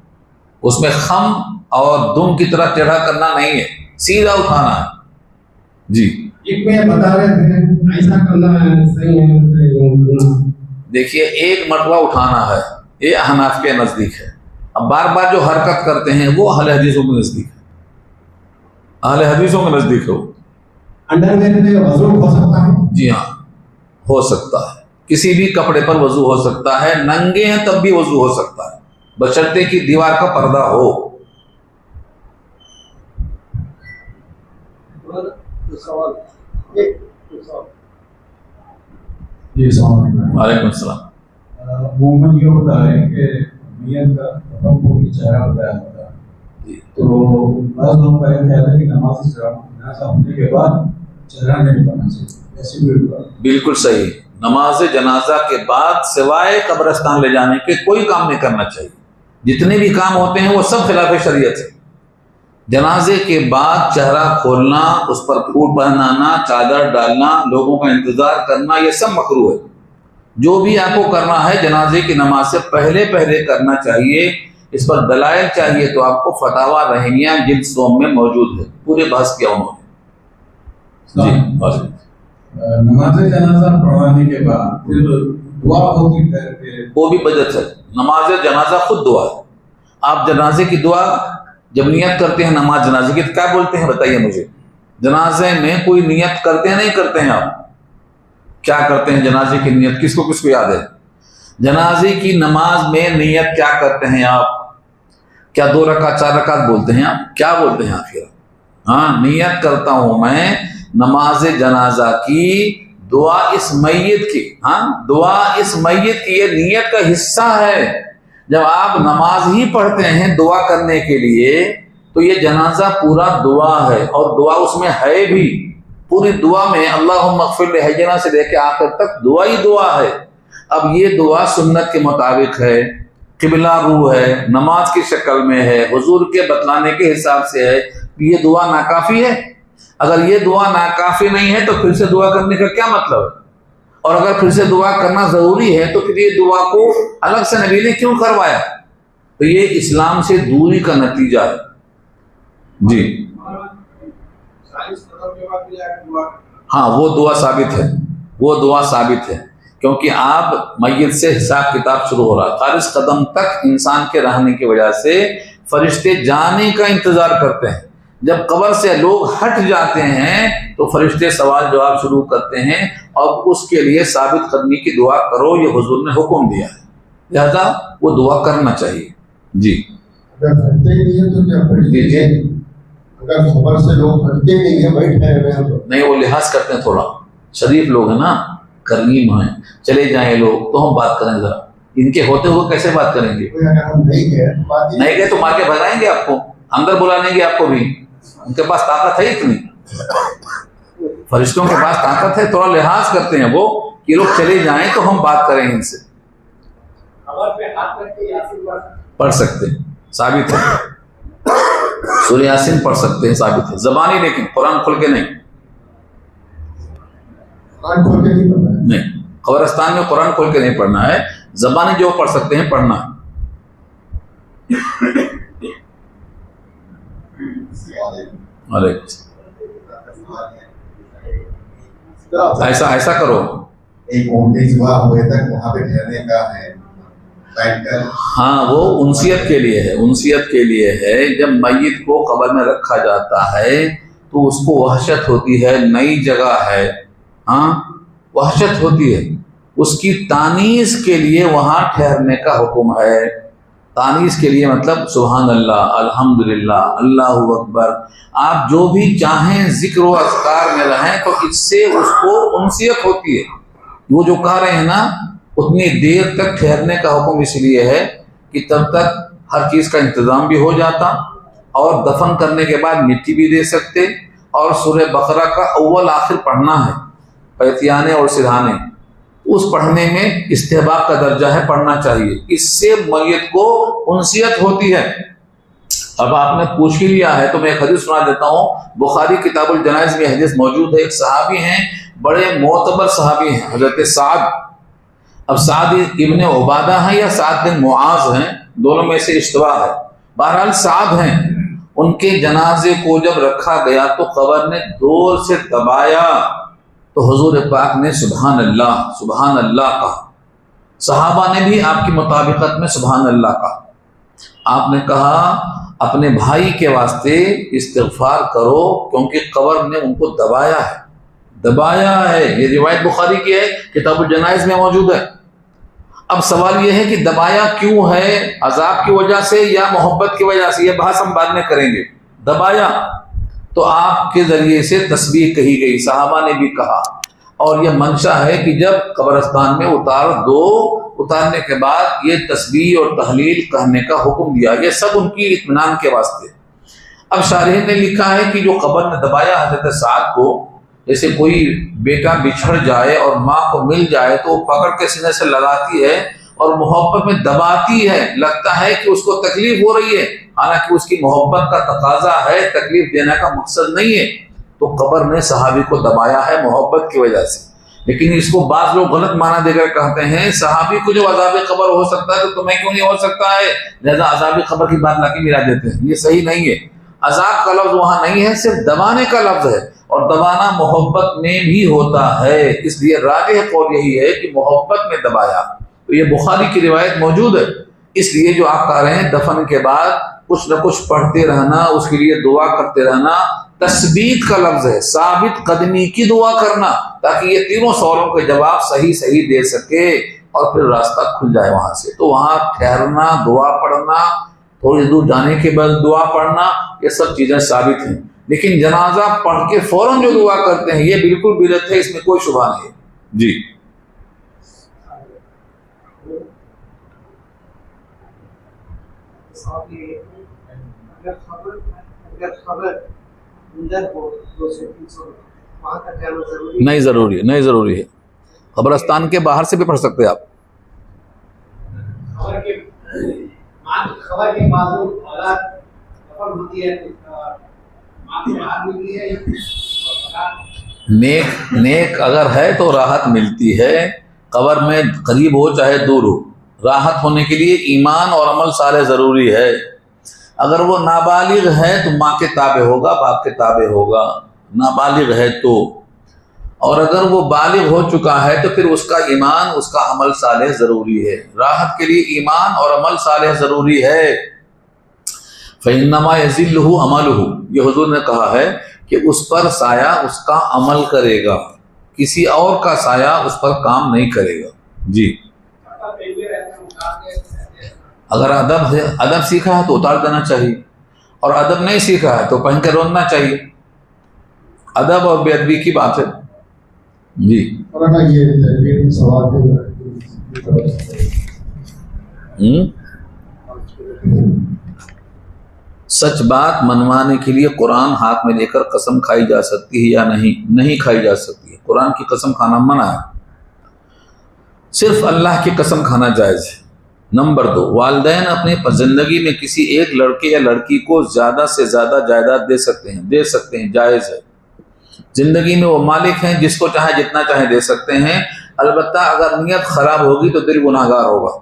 उसमें खम और दुम की तरह टेढ़ा करना नहीं है, सीधा उठाना है जी। एक में बता रहे थे ऐसा करना सही है। देखिए, 1 मरतबा उठाना है, ये अहनाफ के नज़दीक है। अब बार बार जो हरकत करते हैं वो अहले हदीसों के नज़दीक है, अहले हदीसों के नज़दीक है वो। अंडरवेयर में वज़ू हो सकता है? जी हाँ, हो सकता है। किसी भी कपड़े पर वज़ू हो सकता है। नंगे हैं तब भी वज़ू हो सकता है, बशर्ते कि दीवार का पर्दा हो। ये सवाल वालेकुम सलाम। मोहम्मद ये होता है कि नियत का रकम को चेहरा बताया होता है, तो बाद लोग का ख्याल है कि नमाज से जनाजा होने के बाद चेहरा नहीं बताना चाहिए, ऐसी भी होता है। बिल्कुल सही। नमाज जनाजा के बाद सिवाय कब्रिस्तान ले जाने के कोई काम नहीं करना चाहिए। जितने भी काम होते हैं वो सब खिलाफ शरीयत है। जनाजे के बाद चेहरा खोलना, उस पर फूल पहनाना, चादर डालना, लोगों का इंतजार करना, ये सब मकरूह है। जो भी आपको करना है जनाजे की नमाज से पहले पहले करना चाहिए। इस पर दलाइल चाहिए तो आपको फतावा रहनिया जिल्द सोम में मौजूद है, पूरे बहस किया उन्होंने। जी और नमाज जनाजा पढ़वाने के बाद फिर दुआ होती है, वो भी बदत है। नमाज जनाजा खुद दुआ है। आप जनाजे की दुआ जब नियत करते हैं नमाज जनाजे की तो क्या बोलते हैं बताइए मुझे? जनाजे में कोई नियत करते हैं नहीं करते हैं? आप क्या करते हैं जनाजे की नियत? किसको किसको याद है? जनाजे की नमाज में नियत क्या करते हैं आप? क्या 2 रकात 4 रकात बोलते हैं आप? क्या बोलते हैं आखिर? हाँ, नियत करता हूं मैं नमाज जनाजा की, दुआ इस मैयत की। हाँ, दुआ इस मैयत की, ये नियत का हिस्सा है। जब आप नमाज ही पढ़ते हैं दुआ करने के लिए तो ये जनाजा पूरा दुआ है, और दुआ उसमें है भी। पूरी दुआ में अल्लाहुम्मा अग़फ़िर लि हय्यना से लेकर आखिर तक दुआ ही दुआ है। अब ये दुआ सुन्नत के मुताबिक है, किबला रू है, नमाज की शक्ल में है, हुजूर के बतलाने के हिसाब से है। ये दुआ नाकाफी है? अगर ये दुआ नाकाफी नहीं है तो फिर से दुआ करने का क्या मतलब है? और अगर फिर से दुआ करना जरूरी है तो फिर ये दुआ को अलग से नबी ने क्यों करवाया? तो ये इस्लाम से दूरी का नतीजा है। जी हाँ, वो दुआ साबित है, वो दुआ साबित है, क्योंकि आप मैयत से हिसाब किताब शुरू हो रहा है। 40 कदम तक इंसान के रहने की वजह से फरिश्ते जाने का इंतजार करते हैं। जब कब्र से लोग हट जाते हैं तो फरिश्ते सवाल जवाब शुरू करते हैं, और उसके लिए साबित कदमी की दुआ करो, ये हुजूर ने हुक्म दिया है, लिहाजा वो दुआ करना चाहिए। जी अगर करते नहीं है तो क्या दीजिए? अगर खबर से लोग करते नहीं है, बैठे हैं तो नहीं, वो लिहाज करते हैं, थोड़ा शरीफ लोग हैं ना, करीम हैं, चले जाएं लोग तो हम बात करें जरा। इनके होते हुए कैसे बात करेंगे? अगर हम नहीं गए तो मार के भगाएंगे आपको, अंदर बुला लेंगे आपको भी। उनके पास ताकत है इतनी, फरिश्तों के पास ताकत है। थोड़ा लिहाज करते हैं वो कि लोग चले जाएं तो हम बात करें इनसे। पढ़ सकते हैं, साबित है। सूरह यासीन पढ़ सकते हैं, साबित है। ज़बानी, लेकिन कुरान खोल के नहीं। नहीं, कब्रिस्तान में कुरान खोल के नहीं पढ़ना है। ज़बानी जो पढ़ सकते हैं पढ़ना है। ऐसा करो, एक हुए तक वहां पे ठहरने का है। हाँ, वो उनसियत के लिए है, उनसियत के लिए है। जब मैयत को कब्र में रखा जाता है तो उसको वहशत होती है, नई जगह है, हाँ वहशत होती है। उसकी तानीस के लिए वहां ठहरने का हुक्म है। तानीस के लिए मतलब सुभान अल्लाह, अल्हम्दुलिल्लाह, अल्लाहु अकबर, आप जो भी चाहें जिक्र व अज़कार में रहें तो इससे उसको उनसियत होती है। वो जो कह रहे हैं ना, उतनी देर तक ठहरने का हुक्म इसलिए है कि तब तक हर चीज़ का इंतज़ाम भी हो जाता, और दफन करने के बाद मिट्टी भी दे सकते, और सूरह बकरा का अव्वल आखिर पढ़ना है, पैतियाने और सिरहाने, उस पढ़ने में इस्तेहबाब का दर्जा है, पढ़ना चाहिए। इससे मैयत को उनसियत होती है। अब आपने पूछ ही लिया है तो मैं एक हदीस सुना देता हूँ। बुखारी किताबुल जनाइज़ में हदीस मौजूद है। एक सहाबी हैं, बड़े मोतबर सहाबी हैं, हजरत साद। अब साद इब्न उबादा हैं या साद बिन मुआज हैं, दोनों में से इश्तवा है। बहरहाल साद हैं। उनके जनाजे को जब रखा गया तो कब्र ने जोर से दबाया तो हुजूर पाक ने सुभान अल्लाह कहा। सहाबा ने भी आपकी मुताबिकत में सुभान अल्लाह कहा। आपने कहा अपने भाई के वास्ते इस्तिग़फ़ार करो, क्योंकि कब्र ने उनको दबाया है। ये रिवायत बुखारी की है, किताबुल जनाइज़ में मौजूद है। अब सवाल यह है कि दबाया क्यों है, अजाब की वजह से या मोहब्बत की वजह से? यह बहस हम बाद में करेंगे। दबाया तो आपके जरिए से तस्बीह कही गई, सहाबा ने भी कहा। और यह मंशा है कि जब कब्रिस्तान में उतार दो, उतारने के बाद ये तस्बीह और तहलील कहने का हुक्म दिया। ये सब उनकी इत्मीनान के वास्ते। अब शारिह ने लिखा है कि जो कब्र में दबाया हजरत साद को, जैसे कोई बेटा बिछड़ जाए और माँ को मिल जाए तो वो पकड़ के सीने से लगाती है और मोहब्बत में दबाती है, लगता है कि उसको तकलीफ हो रही है, हालांकि उसकी मोहब्बत का तकाजा है, तकलीफ देने का मकसद नहीं है। तो कब्र ने सहाबी को दबाया है मोहब्बत की वजह से। लेकिन इसको बात लोग गलत माना देकर कहते हैं सहाबी को जो अज़ाब कब्र हो सकता है तो तुम्हें क्यों नहीं हो सकता है, लिहाजा अज़ाब कब्र की बात लाके मिला देते हैं। ये सही नहीं है। अज़ाब का लफ्ज वहां नहीं है, सिर्फ दबाने का लफ्ज है, और दबाना मोहब्बत में भी होता है। इसलिए राजिह कौल यही है कि मोहब्बत में दबाया। तो ये बुखारी की रिवायत मौजूद है। इसलिए जो आप कह रहे हैं दफन के बाद कुछ न कुछ पढ़ते रहना, उसके लिए दुआ करते रहना, तस्बीत का लफ्ज है, साबित कदमी की दुआ करना, ताकि ये तीनों सवालों के जवाब सही सही दे सके और फिर रास्ता खुल जाए वहां से। तो वहां ठहरना, दुआ पढ़ना, थोड़ी दूर जाने के बाद दुआ पढ़ना, ये सब चीजें साबित हैं। लेकिन जनाजा पढ़ के फौरन जो दुआ करते हैं ये बिल्कुल बिदअत है, इसमें कोई शुबा नहीं है। जी नहीं जरूरी है, नहीं जरूरी है। कब्रिस्तान के बाहर से भी पढ़ सकते हैं आप। नेक अगर है तो राहत मिलती है। कब्र में करीब हो चाहे दूर हो, राहत होने के लिए ईमान और अमल साले जरूरी है। अगर वो नाबालिग है तो माँ के ताबे होगा, बाप के ताबे होगा, नाबालिग है तो। और अगर वो बालिग हो चुका है तो फिर उसका ईमान, उसका अमल सालेह जरूरी है। राहत के लिए ईमान और अमल सालेह जरूरी है। फ़इन्नमा यज़िल्लुहु अमलुहु, ये हुज़ूर ने कहा है कि उस पर साया उसका अमल करेगा, किसी और का साया उस पर काम नहीं करेगा। जी अगर अदब सीखा है तो उतार देना चाहिए, और अदब नहीं सीखा है तो पहन के रोना चाहिए। अदब और बेअदबी की बात है। जी ये सवाल सच बात मनवाने के लिए कुरान हाथ में लेकर कसम खाई जा सकती है या नहीं? नहीं खाई जा सकती है। कुरान की कसम खाना मना है, सिर्फ अल्लाह की कसम खाना जायज़ है। नंबर 2, वालिदैन अपने जिंदगी में किसी एक लड़के या लड़की को ज़्यादा से ज़्यादा जायदाद दे सकते हैं, जायज़ है। जिंदगी में वो मालिक हैं, जिसको चाहे जितना चाहे दे सकते हैं। अलबत्ता अगर नीयत खराब होगी तो दिल गुनाहगार होगा।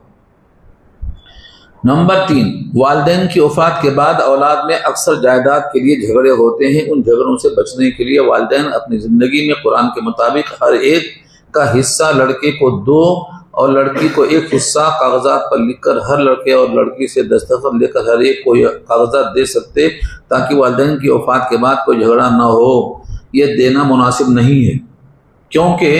नंबर 3, वालिदैन की वफ़ात के बाद औलाद में अक्सर जायदाद के लिए झगड़े होते हैं। उन झगड़ों से बचने के लिए वालिदैन अपनी ज़िंदगी में कुरान के मुताबिक हर एक का हिस्सा लड़के को दो और लड़की को एक हिस्सा कागजात पर लिखकर हर लड़के और लड़की से दस्तखत लेकर हर एक को कागजात दे सकते, ताकि वालिदैन की वफ़ात के बाद कोई झगड़ा ना हो। यह देना मुनासिब नहीं है, क्योंकि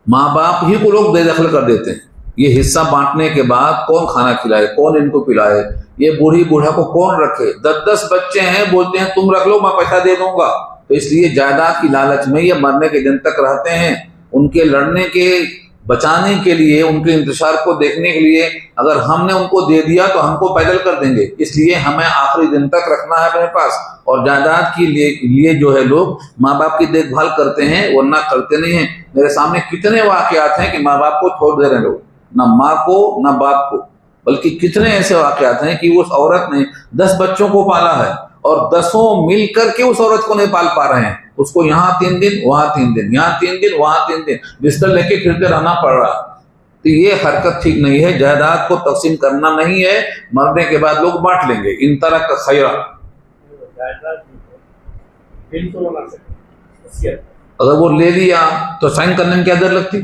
माँ बाप ही को लोग बेदखल कर देते हैं। ये हिस्सा बांटने के बाद कौन खाना खिलाए, कौन इनको पिलाए, ये बूढ़ी बूढ़ा को कौन रखे। 10-10 बच्चे हैं, बोलते हैं तुम रख लो, मैं पैसा दे दूंगा। तो इसलिए जायदाद की लालच में ये मरने के दिन तक रहते हैं। उनके लड़ने के बचाने के लिए, उनके इंतशार को देखने के लिए अगर हमने उनको दे दिया तो हमको पैदल कर देंगे। इसलिए हमें आखिरी दिन तक रखना है अपने पास। और जायदाद के लिए जो है लोग माँ बाप की देखभाल करते हैं, वरना करते नहीं हैं। मेरे सामने कितने वाकयात हैं कि माँ बाप को छोड़ दे रहे लोग, ना माँ को ना बाप को, बल्कि कितने ऐसे वाकयात हैं कि उस औरत ने 10 बच्चों को पाला है और 10 मिल करके उस औरत को नहीं पाल पा रहे हैं। उसको यहाँ 3 दिन, वहां 3 दिन, यहाँ 3 दिन, वहां 3 दिन बिस्तर लेके फिरते रहना पड़ रहा। तो ये हरकत ठीक नहीं है। जायदाद को तकसीम करना नहीं है, मरने के बाद लोग बांट लेंगे। इन तरह का खैरा अगर वो ले लिया तो साइन करने में क्या देर लगती,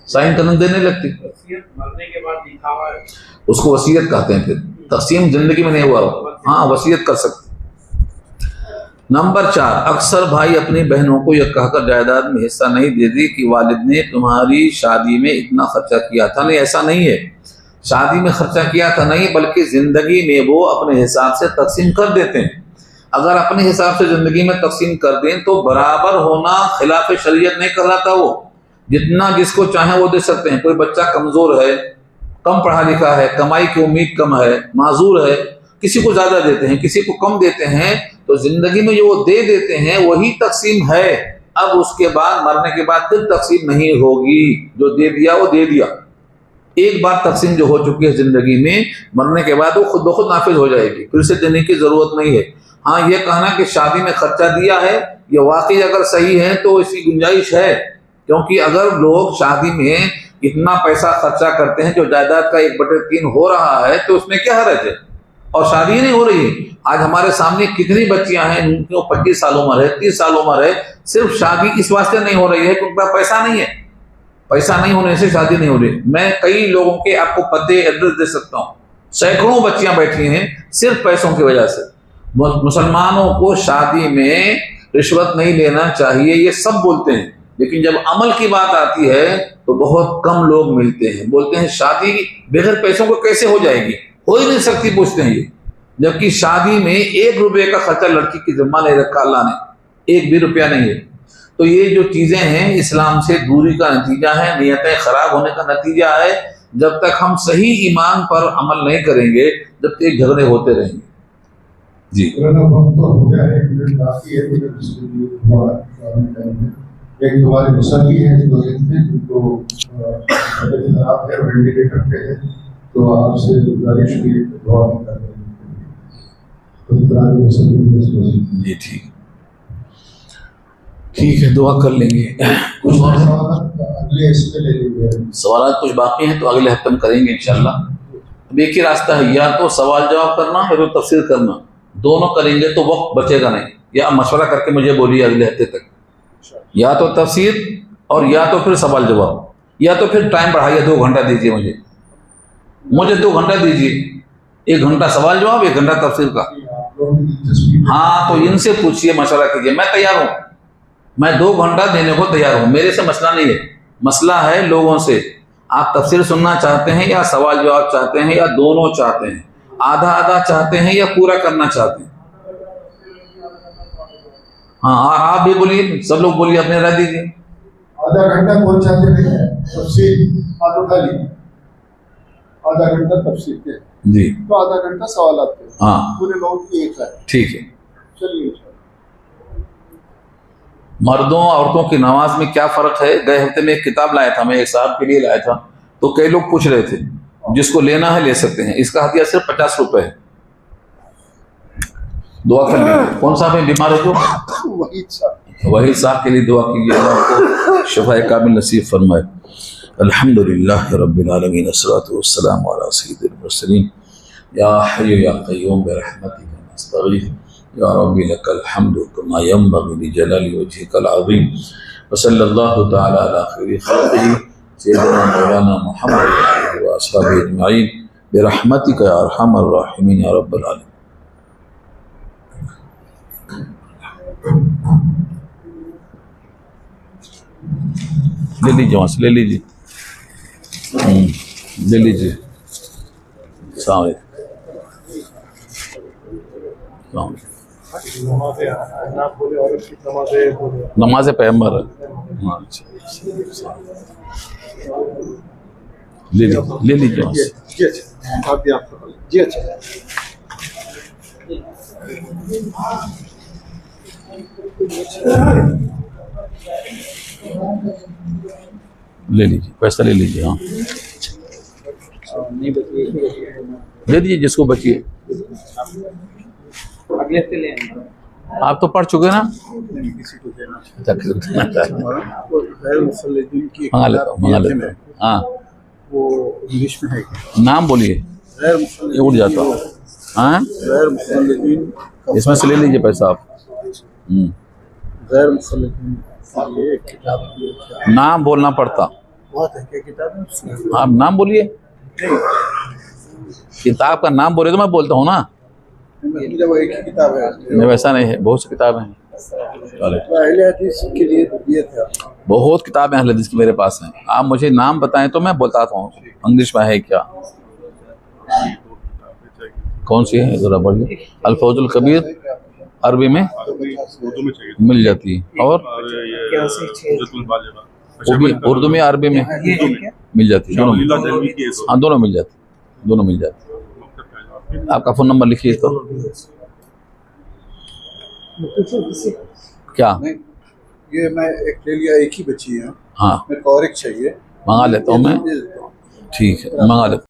साइन करने देने लगती। मरने के बाद लिखा हुआ है उसको वसीयत कहते हैं। फिर तकसीम जिंदगी में नहीं हुआ, हाँ वसीयत कर सकते। नंबर 4, अक्सर भाई अपनी बहनों को यह कहकर जायदाद में हिस्सा नहीं देती कि वालिद ने तुम्हारी शादी में इतना खर्चा किया था। नहीं, ऐसा नहीं है। शादी में खर्चा किया था नहीं, बल्कि जिंदगी में वो अपने हिसाब से तकसीम कर देते हैं। अगर अपने हिसाब से जिंदगी में तकसीम कर दें तो बराबर होना खिलाफ शरीयत नहीं कहलाता। वो जितना जिसको चाहे वो दे सकते हैं। कोई बच्चा कमजोर है, कम पढ़ा लिखा है, कमाई की उम्मीद कम है, माजूर है, किसी को ज्यादा देते हैं, किसी को कम देते हैं, तो जिंदगी में जो वो दे देते हैं वही तकसीम है। अब उसके बाद मरने के बाद फिर तकसीम नहीं होगी। जो दे दिया वो दे दिया। एक बार तकसीम जो हो चुकी है जिंदगी में, मरने के बाद वो खुद ब खुद नाफिज हो जाएगी, फिर से देने की जरूरत नहीं है। हाँ, ये कहना कि शादी में खर्चा दिया है, ये वाकई अगर सही है तो इसकी गुंजाइश है। क्योंकि अगर लोग शादी में इतना पैसा खर्चा करते हैं जो जायदाद का 1/3 हो रहा है, तो उसमें क्या हर्ज है। और शादी नहीं हो रही है। आज हमारे सामने कितनी बच्चियां हैं जिनकी 25 साल उम्र है, 30 साल उम्र है, सिर्फ शादी इस वास्ते नहीं हो रही है क्योंकि पैसा नहीं है। पैसा नहीं होने से शादी नहीं हो रही। मैं कई लोगों के आपको पते एड्रेस दे सकता हूँ, सैकड़ों बच्चियां बैठी हैं सिर्फ पैसों की वजह से। मुसलमानों को शादी में रिश्वत नहीं लेना चाहिए, ये सब बोलते हैं, लेकिन जब अमल की बात आती है तो बहुत कम लोग मिलते हैं। बोलते हैं शादी बगैर पैसों को कैसे हो जाएगी, हो ही नहीं सकती, पूछते हैं ये। जबकि शादी में 1 रुपये का खर्चा लड़की की जिम्मा नहीं रखा अल्लाह ने, 1 भी रुपया नहीं है। तो ये जो चीजें हैं इस्लाम से दूरी का नतीजा है, नियतें खराब होने का नतीजा है। जब तक हम सही ईमान पर अमल नहीं करेंगे, जब तक झगड़े होते रहेंगे। जी हो गया है, बाकी है एक हमारे मुसल्ली है जिनको खराब है, वेंटिलेटर पे है, तो आपसे गुजारिश की दुआ कर जी। ठीक है, दुआ कर लेंगे। कुछ और अगले इसमें ले लेंगे, सवाल कुछ बाकी हैं तो अगले हफ्ते में करेंगे इंशाल्लाह। अब एक ही रास्ता है, या तो सवाल जवाब करना या तो तफसीर करना, दोनों करेंगे तो वक्त बचेगा नहीं। या मशवरा करके मुझे बोलिए अगले हफ्ते तक, या तो तफसीर और या तो फिर सवाल जवाब, या तो फिर टाइम बढ़ाइए, 2 घंटा दीजिए मुझे 2 घंटा दीजिए, 1 घंटा सवाल जवाब, 1 घंटा तफसीर का। हाँ, तो इनसे पूछिए, मशवरा कीजिए, मैं तैयार हूँ, मैं 2 घंटा देने को तैयार हूँ। मेरे से मसला नहीं है, मसला है लोगों से। आप तफसीर सुनना चाहते हैं या सवाल जवाब चाहते हैं या दोनों चाहते हैं, आधा आधा चाहते हैं या पूरा करना चाहते हैं। हाँ, आप भी बोलिए, सब लोग बोलिए, अपने राय दीजिए। आधा घंटा कौन चाहते हैं तफसीर, हाथ उठा लीजिए। आधा घंटा तफसीर के जी, तो आधा घंटा सवालात के। हाँ, पूरे लोगों की एक है। ठीक है। चलिए, मर्दों औरतों की नमाज में क्या फ़र्क है। गए हफ्ते में एक किताब लाया था, मैं एक साहब के लिए लाया था, तो कई लोग पूछ रहे थे, जिसको लेना है ले सकते हैं। इसका हदिया सिर्फ 50 रुपए है। दुआ कर लीजिए। कौन साहब है बीमार है? जो वहीद साहब के लिए दुआ कीजिए, आपको शफाए कामिल नसीब फरमाए। अल्हम्दुलिल्लाह रब्बिल आलमीन, अस्सलातु वस्सलामु अला सय्यिदिल मुरसलीन, या हय्यु या क़य्यूम बिरहमतिका नस्तगीथ, या रब्बी लकल हम्दु कमा यंबग़ी लिजलाली वजहिकल अज़ीम, व सल्लल्लाहु तआला अला खैरि ख़ल्क़िही सय्यिदिना मौलाना मुहम्मद व आलिहि व अस्हाबिहि अजमईन बिरहमतिका या अरहमर राहिमीन या रब्बल आलमीन। ले लीजिए, वहाँ से ले लीजिए, ले लीजिए। नमाज पैगंबर है। ले लीजिए वहाँ से। जी अच्छा, ले लीजिए, पैसा ले लीजिए। हाँ, दे दीजिए जिसको बचिए। अगले हफ्ते ले आएंगे। आप तो पढ़ चुके ना, किसी को देना मंगा लेता हूँ। हाँ, वो इंग्लिश में है, नाम बोलिए, ये उठ जाता। हाँ, इसमें से ले लीजिए पैसा आप। गैर मुसल्लिमीन के लिए एक किताब, नाम बोलना पड़ता। बहुत है क्या किताब है? आप नाम बोलिए, किताब का नाम बोले तो मैं बोलता हूँ ना। वो एक ही किताब है, नहीं वैसा नहीं है, बहुत सी किताबें हैं। अहले हदीस के लिए दिए थे। बहुत किताबें अहले हदीस की मेरे पास हैं। आप मुझे नाम बताएं तो मैं बताता हूँ इंग्लिश में है क्या। कौन सी है जरा बढ़िए। अल फौजुल कबीर, अरबी में उर्दू में चाहिए मिल जाती है, और ये जो तुम बात जरा वो भी उर्दू में अरबी में मिल जाती है, दोनों हाँ दोनों मिल जाती, दोनों मिल जाती। आपका फ़ोन नंबर लिखिए तो। क्या? ये मैं एक ले लिया, एक ही बची है, हाँ मेरे को और एक चाहिए, मंगा लेता हूँ मैं, ठीक है मंगा लेता हूँ।